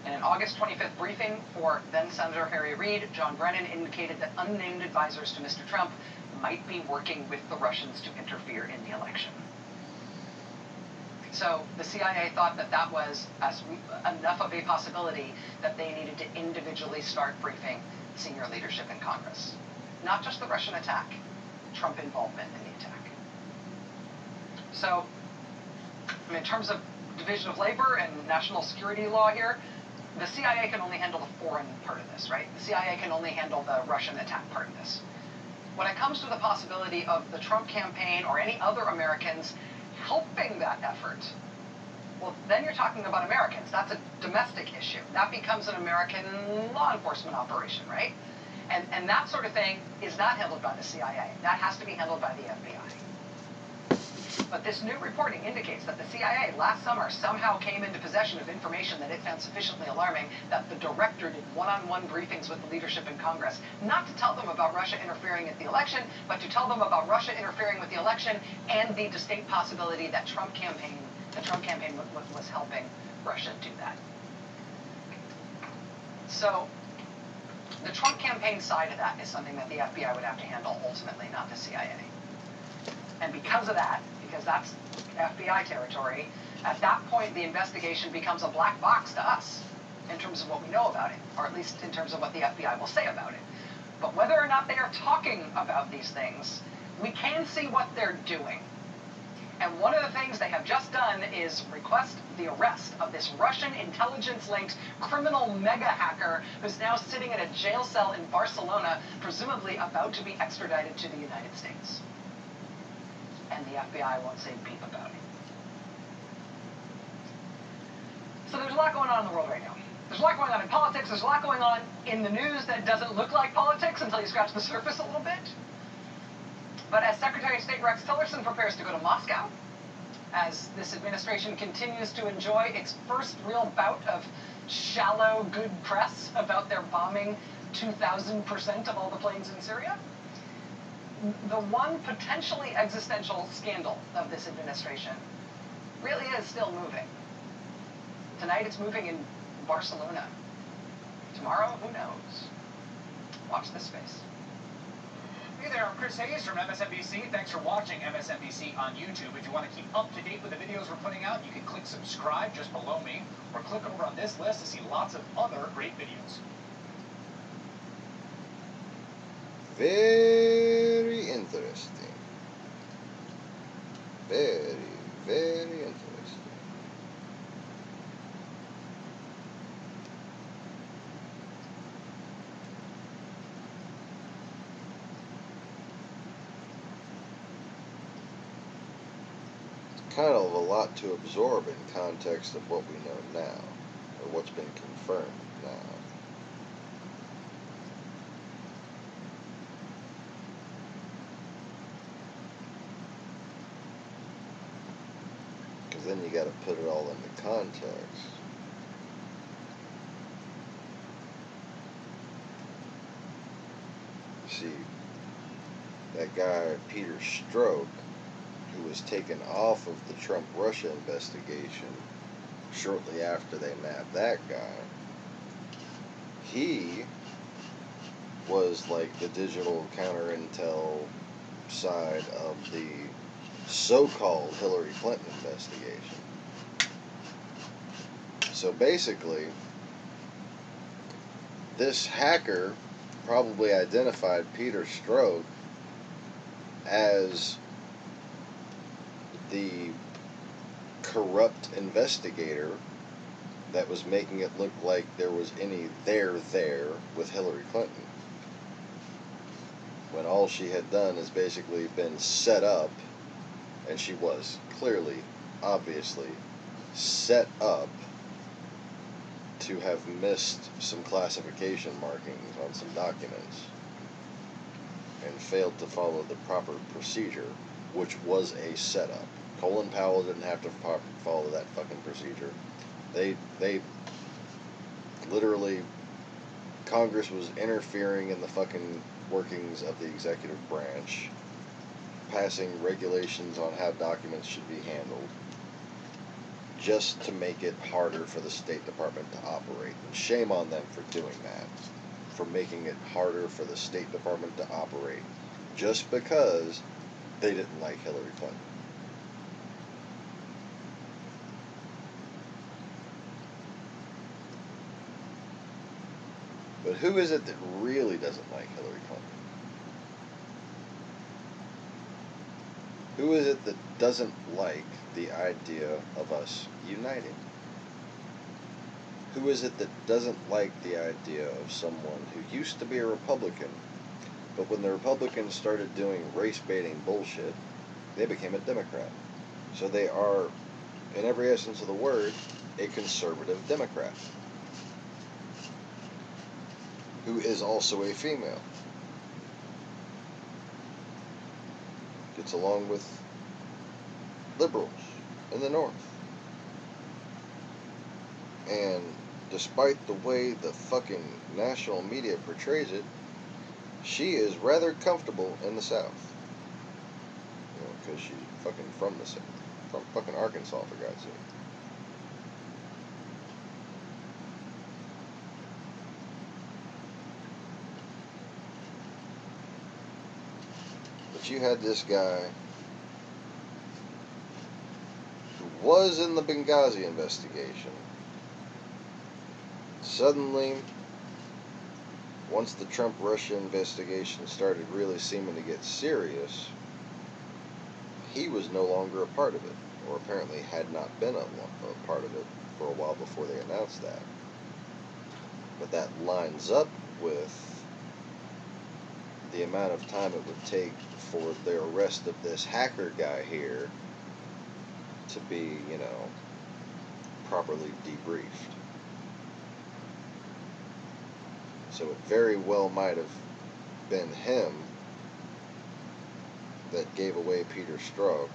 In an August 25th briefing for then-Senator Harry Reid, John Brennan indicated that unnamed advisors to Mr. Trump might be working with the Russians to interfere in the election. So the CIA thought that that was enough of a possibility that they needed to individually start briefing senior leadership in Congress. Not just the Russian attack, Trump involvement in the attack. So, in terms of division of labor and national security law here, the CIA can only handle the foreign part of this, right? The CIA can only handle the Russian attack part of this. When it comes to the possibility of the Trump campaign or any other Americans helping that effort, well, then you're talking about Americans. That's a domestic issue. That becomes an American law enforcement operation, right? And that sort of thing is not handled by the CIA. That has to be handled by the FBI. But this new reporting indicates that the CIA last summer somehow came into possession of information that it found sufficiently alarming that the director did one-on-one briefings with the leadership in Congress, not to tell them about Russia interfering at the election, but to tell them about Russia interfering with the election and the distinct possibility that the Trump campaign was helping Russia do that. So the Trump campaign side of that is something that the FBI would have to handle ultimately, not the CIA. And because of that, because that's FBI territory, at that point the investigation becomes a black box to us in terms of what we know about it, or at least in terms of what the FBI will say about it. But whether or not they are talking about these things, we can see what they're doing. And one of the things they have just done is request the arrest of this Russian intelligence-linked criminal mega hacker who's now sitting in a jail cell in Barcelona, presumably about to be extradited to the United States. And the FBI won't say beep about it. So there's a lot going on in the world right now. There's a lot going on in politics. There's a lot going on in the news that doesn't look like politics until you scratch the surface a little bit. But as Secretary of State Rex Tillerson prepares to go to Moscow, as this administration continues to enjoy its first real bout of shallow good press about their bombing 2,000% of all the planes in Syria, the one potentially existential scandal of this administration really is still moving. Tonight it's moving in Barcelona. Tomorrow, who knows? Watch this space. Hey there, I'm Chris Hayes from MSNBC. Thanks for watching MSNBC on YouTube. If you want to keep up to date with the videos we're putting out, you can click subscribe just below me, or click over on this list to see lots of other great videos. Very interesting. Very, very interesting. Kind of a lot to absorb in context of what we know now, or what's been confirmed now. Because then you got to put it all into context. See, that guy Peter Strzok, who was taken off of the Trump-Russia investigation shortly after they nabbed that guy, he was like the digital counter-intel side of the so-called Hillary Clinton investigation. So basically, this hacker probably identified Peter Strzok as the corrupt investigator that was making it look like there was any there with Hillary Clinton, when all she had done is basically been set up, and she was clearly, obviously, set up to have missed some classification markings on some documents and failed to follow the proper procedure, which was a setup. Colin Powell didn't have to follow that fucking procedure. They literally, Congress was interfering in the fucking workings of the executive branch, passing regulations on how documents should be handled, just to make it harder for the State Department to operate. And shame on them for doing that, for making it harder for the State Department to operate, just because they didn't like Hillary Clinton. But who is it that really doesn't like Hillary Clinton? Who is it that doesn't like the idea of us uniting? Who is it that doesn't like the idea of someone who used to be a Republican, but when the Republicans started doing race-baiting bullshit, they became a Democrat? So they are, in every essence of the word, a conservative Democrat, who is also a female. Gets along with liberals in the North. And despite the way the fucking national media portrays it, she is rather comfortable in the South. You know, because she's fucking from the South. From fucking Arkansas, for God's sake. But you had this guy who was in the Benghazi investigation. Suddenly, once the Trump-Russia investigation started really seeming to get serious, he was no longer a part of it, or apparently had not been a part of it for a while before they announced that. But that lines up with the amount of time it would take for the arrest of this hacker guy here to be, you know, properly debriefed. So it very well might have been him that gave away Peter Strzok.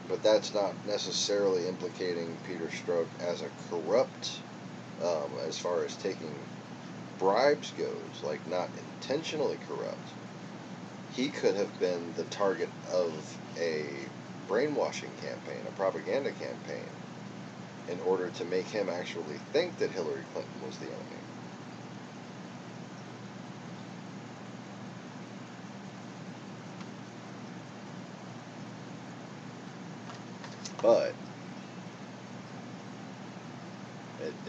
But that's not necessarily implicating Peter Strzok as a corrupt, as far as taking bribes goes, like not intentionally corrupt. He could have been the target of a brainwashing campaign, a propaganda campaign, in order to make him actually think that Hillary Clinton was the enemy. But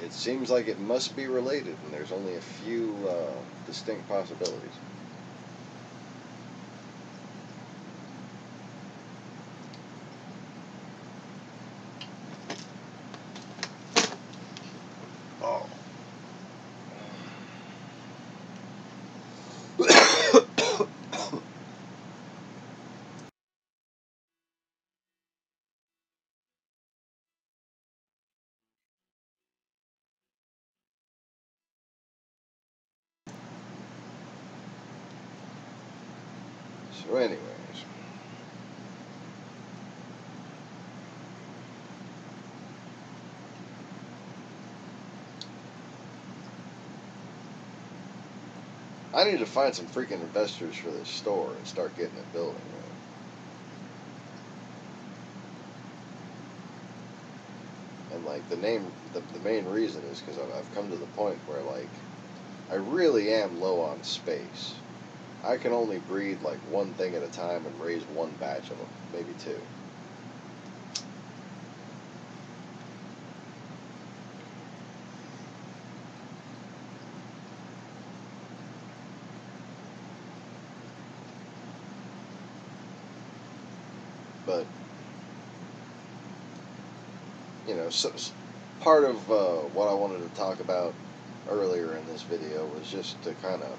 it seems like it must be related, and there's only a few distinct possibilities. Oh. So anyways, I need to find some freaking investors for this store and start getting it building, man. And like the main reason is because I've come to the point where like I really am low on space. I can only breed like one thing at a time and raise one batch of them, maybe two. But, you know, so part of what I wanted to talk about earlier in this video was just to kind of,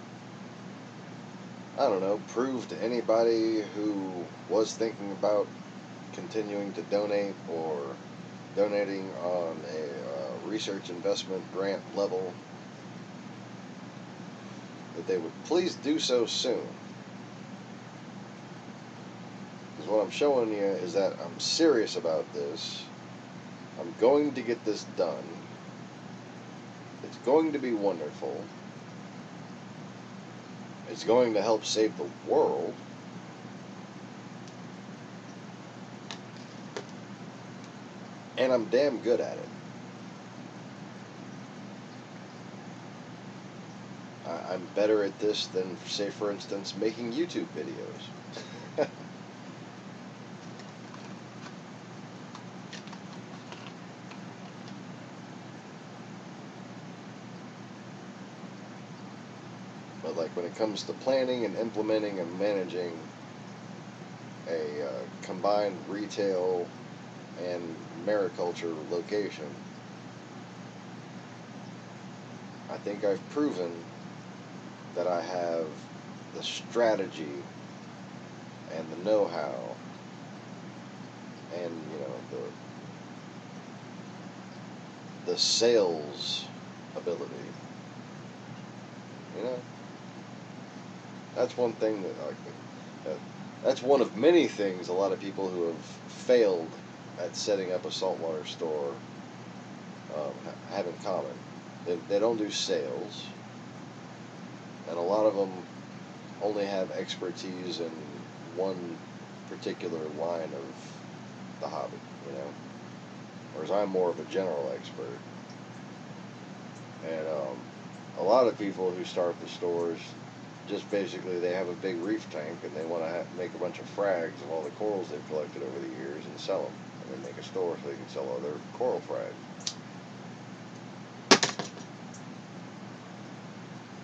I don't know, prove to anybody who was thinking about continuing to donate or donating on a research investment grant level, that they would please do so soon. Because what I'm showing you is that I'm serious about this. I'm going to get this done. It's going to be wonderful. It's going to help save the world. And I'm damn good at it. I'm better at this than, say, for instance, making YouTube videos. But like when it comes to planning and implementing and managing a combined retail and mariculture location, I think I've proven that I have the strategy and the know-how and, you know, the sales ability. You know, that's one thing that's one of many things a lot of people who have failed at setting up a saltwater store have in common. They don't do sales, and a lot of them only have expertise in one particular line of the hobby, you know, whereas I'm more of a general expert. And a lot of people who start the stores, just basically they have a big reef tank and they want to make a bunch of frags of all the corals they've collected over the years and sell them, and then make a store so they can sell all their coral frags.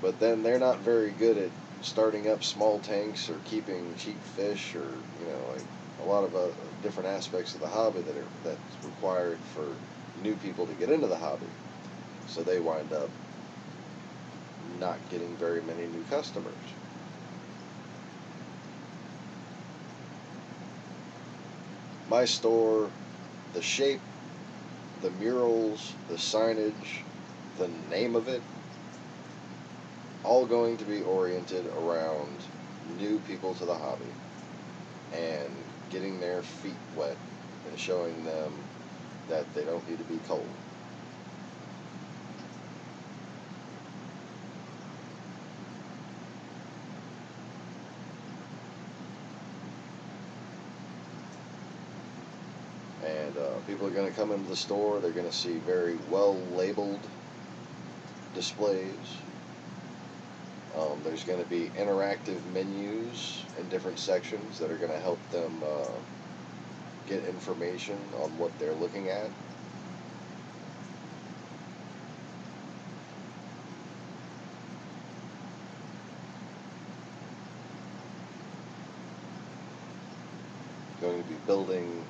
But then they're not very good at starting up small tanks or keeping cheap fish, or, you know, like a lot of different aspects of the hobby that's required for new people to get into the hobby. So they wind up not getting very many new customers. My store, the shape, the murals, the signage, the name of it, all going to be oriented around new people to the hobby and getting their feet wet and showing them that they don't need to be cold. And people are going to come into the store, they're going to see very well labeled displays. There's going to be interactive menus in different sections that are going to help them get information on what they're looking at. Going to be building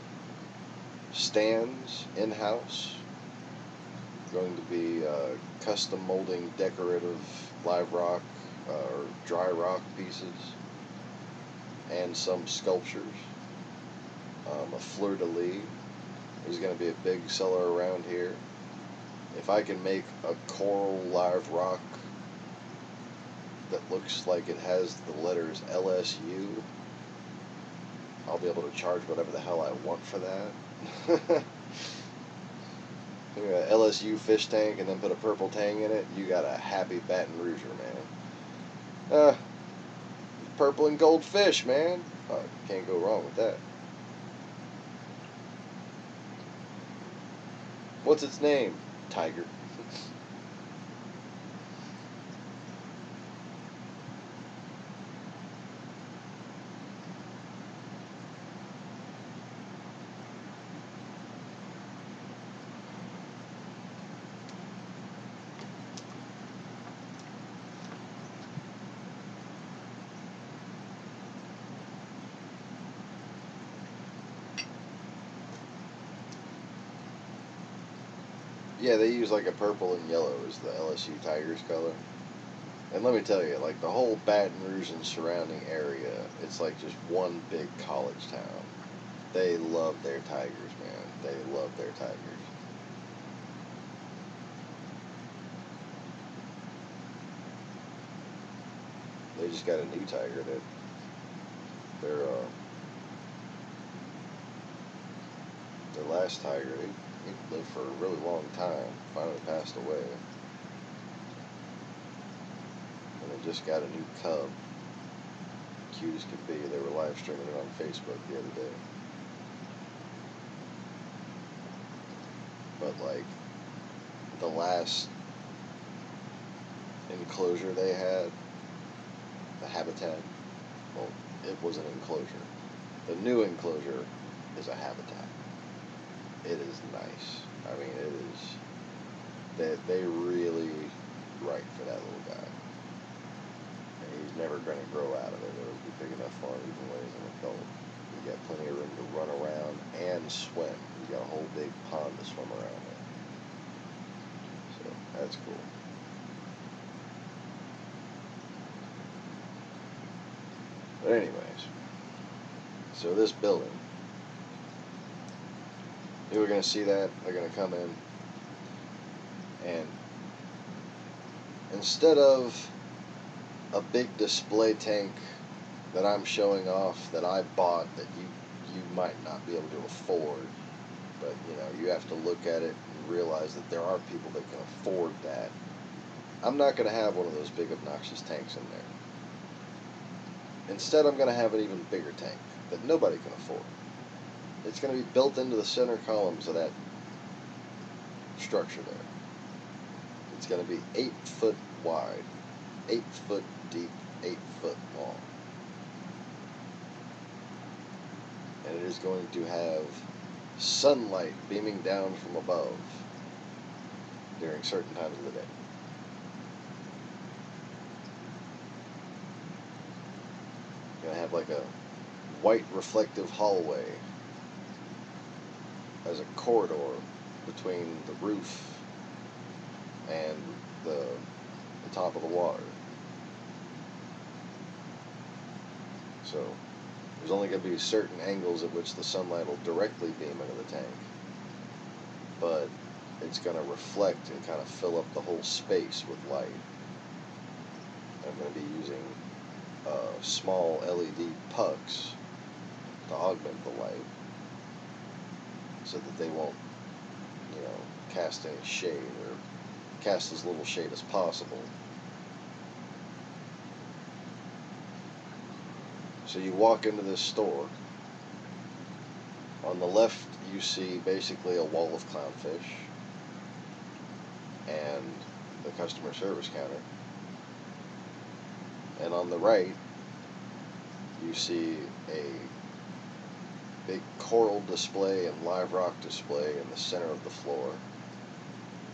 stands in-house. Going to be custom molding decorative live rock or dry rock pieces and some sculptures. A fleur-de-lis is going to be a big seller around here. If I can make a coral live rock that looks like it has the letters LSU, I'll be able to charge whatever the hell I want for that. LSU fish tank and then put a purple tang in it, you got a happy Baton Rouger, man. Purple and gold fish, man. Can't go wrong with that. What's its name? Tiger. Yeah, they use like a purple and yellow as the LSU Tigers color. And let me tell you, like the whole Baton Rouge and surrounding area, it's like just one big college town. They love their Tigers, man. They love their Tigers. they just got a new tiger that their last tiger, it lived for a really long time, finally passed away. And they just got a new cub. Cute as could be. They were live streaming it on Facebook the other day. But like, the last enclosure they had, the habitat, well, it was an enclosure. The new enclosure is a habitat. It is nice. I mean, it is, they really right for that little guy. And he's never going to grow out of it. It'll be big enough for him even when he's an adult. He's got plenty of room to run around and swim. He's got a whole big pond to swim around in. So, that's cool. But anyways, so this building, you were going to see that. They're going to come in, and instead of a big display tank that I'm showing off that I bought that you might not be able to afford, but you know, you have to look at it and realize that there are people that can afford that. I'm not going to have one of those big obnoxious tanks in there. Instead, I'm going to have an even bigger tank that nobody can afford. It's going to be built into the center columns of that structure there. It's going to be 8 foot wide, 8 foot deep, 8 foot long. And it is going to have sunlight beaming down from above during certain times of the day. Going to have like a white reflective hallway as a corridor between the roof and the top of the water. So there's only going to be certain angles at which the sunlight will directly beam into the tank, but it's going to reflect and kind of fill up the whole space with light. I'm going to be using small LED pucks to augment the light so that they won't, you know, cast any shade, or cast as little shade as possible. So you walk into this store. On the left you see basically a wall of clownfish and the customer service counter. And on the right you see a big coral display and live rock display in the center of the floor.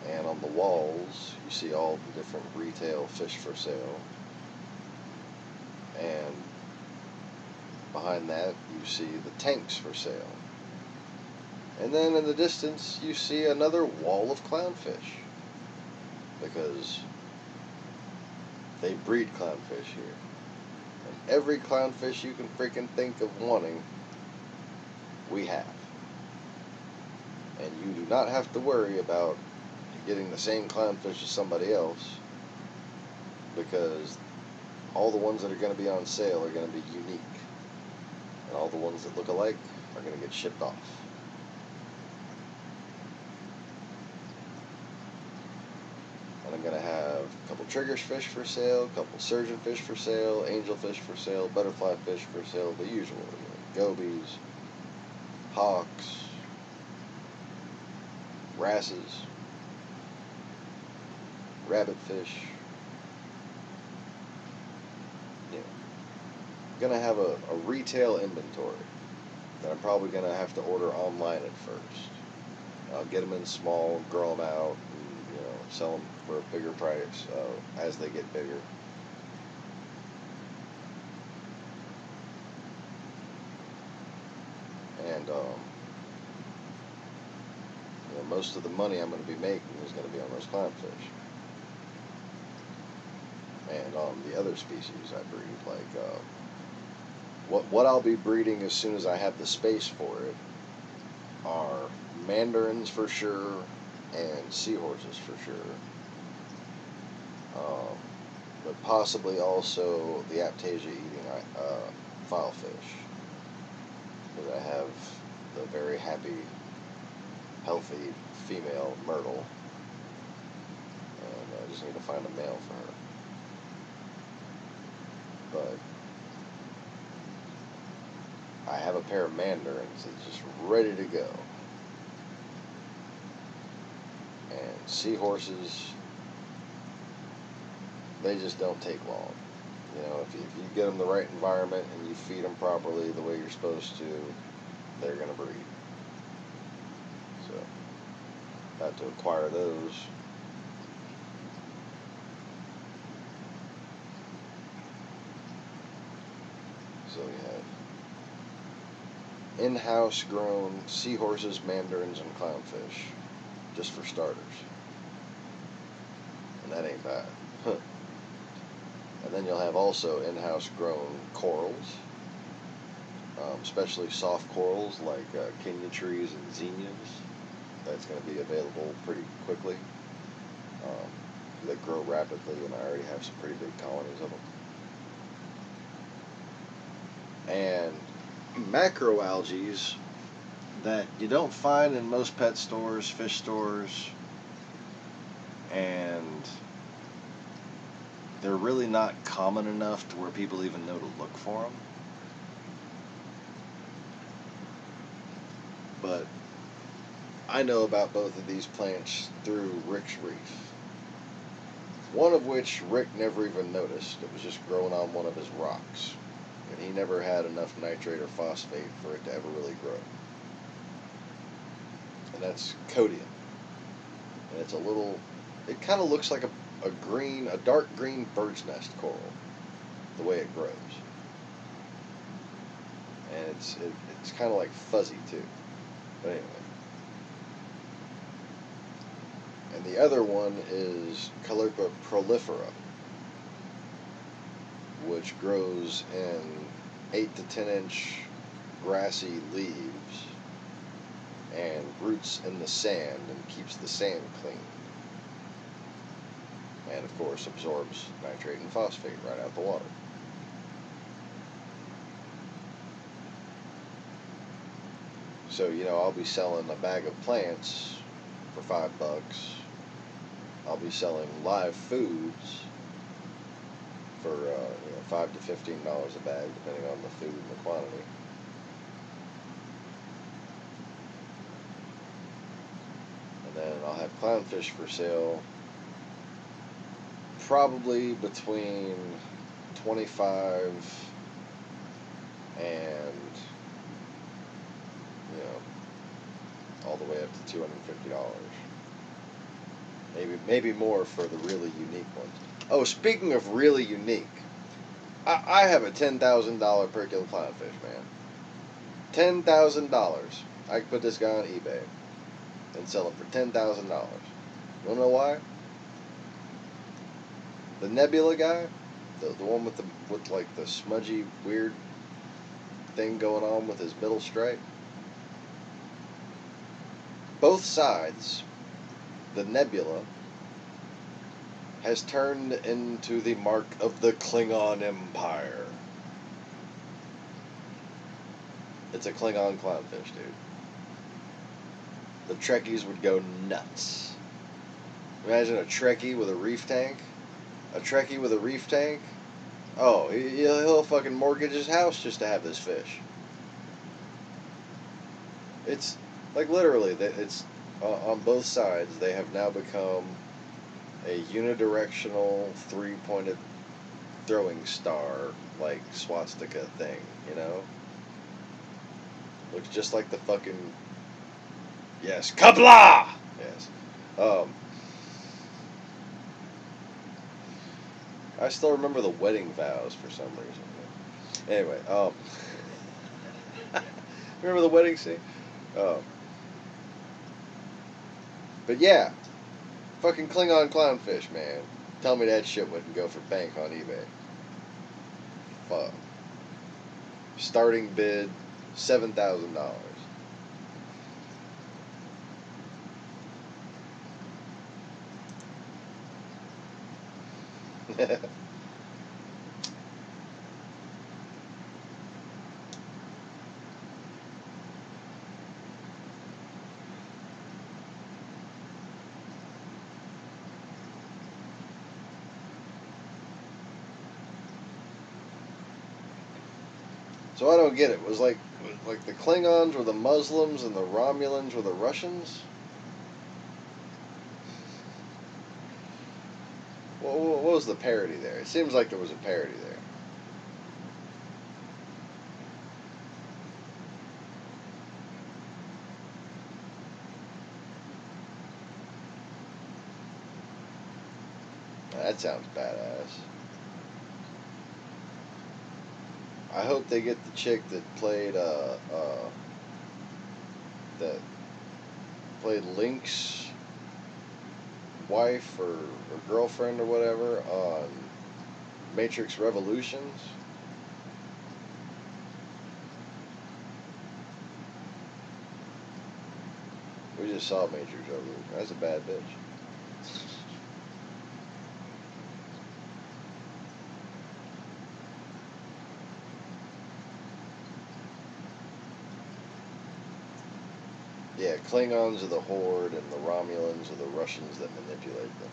And on the walls you see all the different retail fish for sale. And behind that you see the tanks for sale. And then in the distance you see another wall of clownfish, because they breed clownfish here. And every clownfish you can freaking think of wanting, we have. And you do not have to worry about getting the same clownfish as somebody else, because all the ones that are going to be on sale are going to be unique. And all the ones that look alike are going to get shipped off. And I'm going to have a couple triggerfish for sale, a couple surgeonfish for sale, angelfish for sale, butterfly fish for sale, the usual. You know, gobies, hawks, wrasses, rabbitfish. You know, I'm going to have a retail inventory that I'm probably going to have to order online at first. I'll get them in small, grow them out, and, you know, sell them for a bigger price as they get bigger. And you know, most of the money I'm going to be making is going to be on those clownfish. And on the other species I breed, like what I'll be breeding as soon as I have the space for it are mandarins for sure and seahorses for sure. but possibly also the Aptasia eating filefish, because I have the very happy, healthy female myrtle, and I just need to find a male for her. But I have a pair of mandarins that's just ready to go. And seahorses, they just don't take long. You know, if you get them the right environment and you feed them properly the way you're supposed to, they're going to breed. So, I have to acquire those. So we have in-house grown seahorses, mandarins, and clownfish, just for starters. And that ain't bad. And then you'll have also in-house grown corals, especially soft corals like Kenya trees and zinnias. That's going to be available pretty quickly. They grow rapidly, and I already have some pretty big colonies of them. And macroalgae that you don't find in most pet stores, fish stores, and they're really not common enough to where people even know to look for them. But I know about both of these plants through Rick's reef. One of which Rick never even noticed. It was just growing on one of his rocks. And he never had enough nitrate or phosphate for it to ever really grow. And that's codium. And it's a little, it kind of looks like a dark green bird's nest coral, the way it grows. And it's kind of like fuzzy too. But anyway. And the other one is Calipa prolifera, which grows in 8 to 10 inch grassy leaves and roots in the sand and keeps the sand clean. And of course absorbs nitrate and phosphate right out the water. So, you know, I'll be selling a bag of plants for $5. I'll be selling live foods for $5 to $15 a bag, depending on the food and the quantity. And then I'll have clownfish for sale, probably between $25 and all the way up to $250. Maybe more for the really unique ones. Oh, speaking of really unique, I have a $10,000 Percula clownfish, man. $10,000. I could put this guy on eBay and sell it for $10,000. You wanna know why? The Nebula guy, the one with like the smudgy weird thing going on with his middle stripe. Both sides, the Nebula has turned into the mark of the Klingon Empire. It's a Klingon clownfish, dude. The Trekkies would go nuts. Imagine a Trekkie with a reef tank. A Trekkie with a reef tank. Oh, he'll fucking mortgage his house just to have this fish. It's like literally, it's on both sides. They have now become a unidirectional, three-pointed throwing star, like swastika thing. You know, looks just like the fucking Kabla. Yes. I still remember the wedding vows for some reason. Anyway, remember the wedding scene? But yeah, fucking Klingon clownfish, man. Tell me that shit wouldn't go for bank on eBay. Fuck. Starting bid, $7,000. So I don't get it. Was like the Klingons were the Muslims and the Romulans were the Russians? What was the parody there? It seems like there was a parody there. That sounds badass. I hope they get the chick that played Link's wife or girlfriend or whatever on Matrix Revolutions. We just saw Matrix Revolution. That's a bad bitch. Yeah, Klingons are the Horde and the Romulans are the Russians that manipulate them.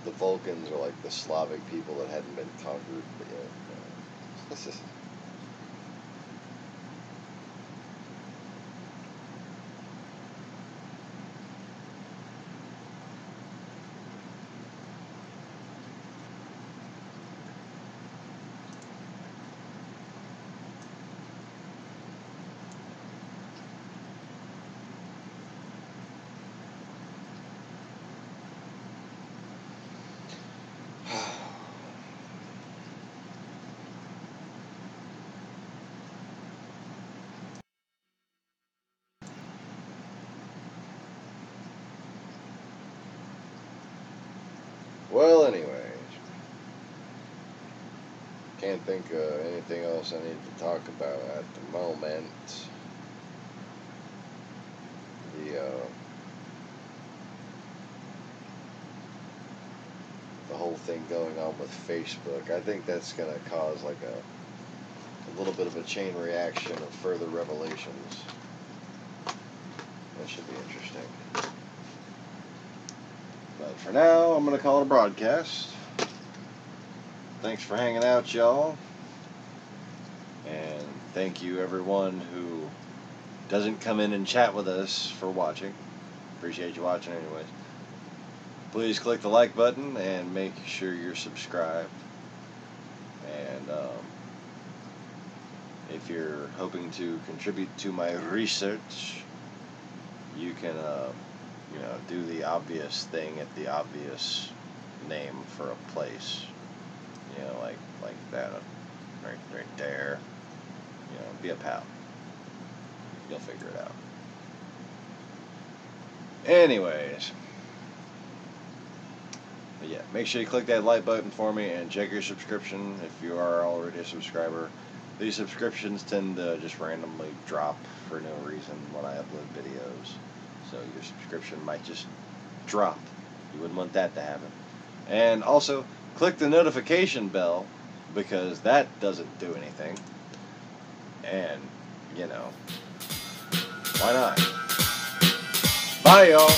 The Vulcans are like the Slavic people that hadn't been conquered, but yeah. Well, anyways, can't think of anything else I need to talk about at the moment. The whole thing going on with Facebook, I think that's going to cause like a little bit of a chain reaction of further revelations. That should be interesting. But for now, I'm going to call it a broadcast. Thanks for hanging out, y'all. And thank you, everyone who doesn't come in and chat with us, for watching. Appreciate you watching anyways. Please click the like button and make sure you're subscribed. And if you're hoping to contribute to my research, you can do the obvious thing at the obvious name for a place. Like that right there. Be a pal. You'll figure it out. Anyways. But yeah, make sure you click that like button for me and check your subscription if you are already a subscriber. These subscriptions tend to just randomly drop for no reason when I upload videos. So your subscription might just drop. You wouldn't want that to happen. And also, click the notification bell, because that doesn't do anything. And, why not? Bye, y'all.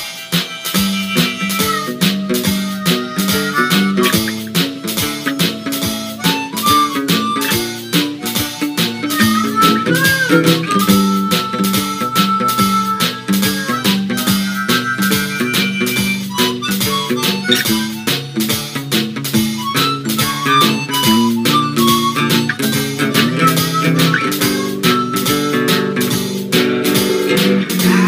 I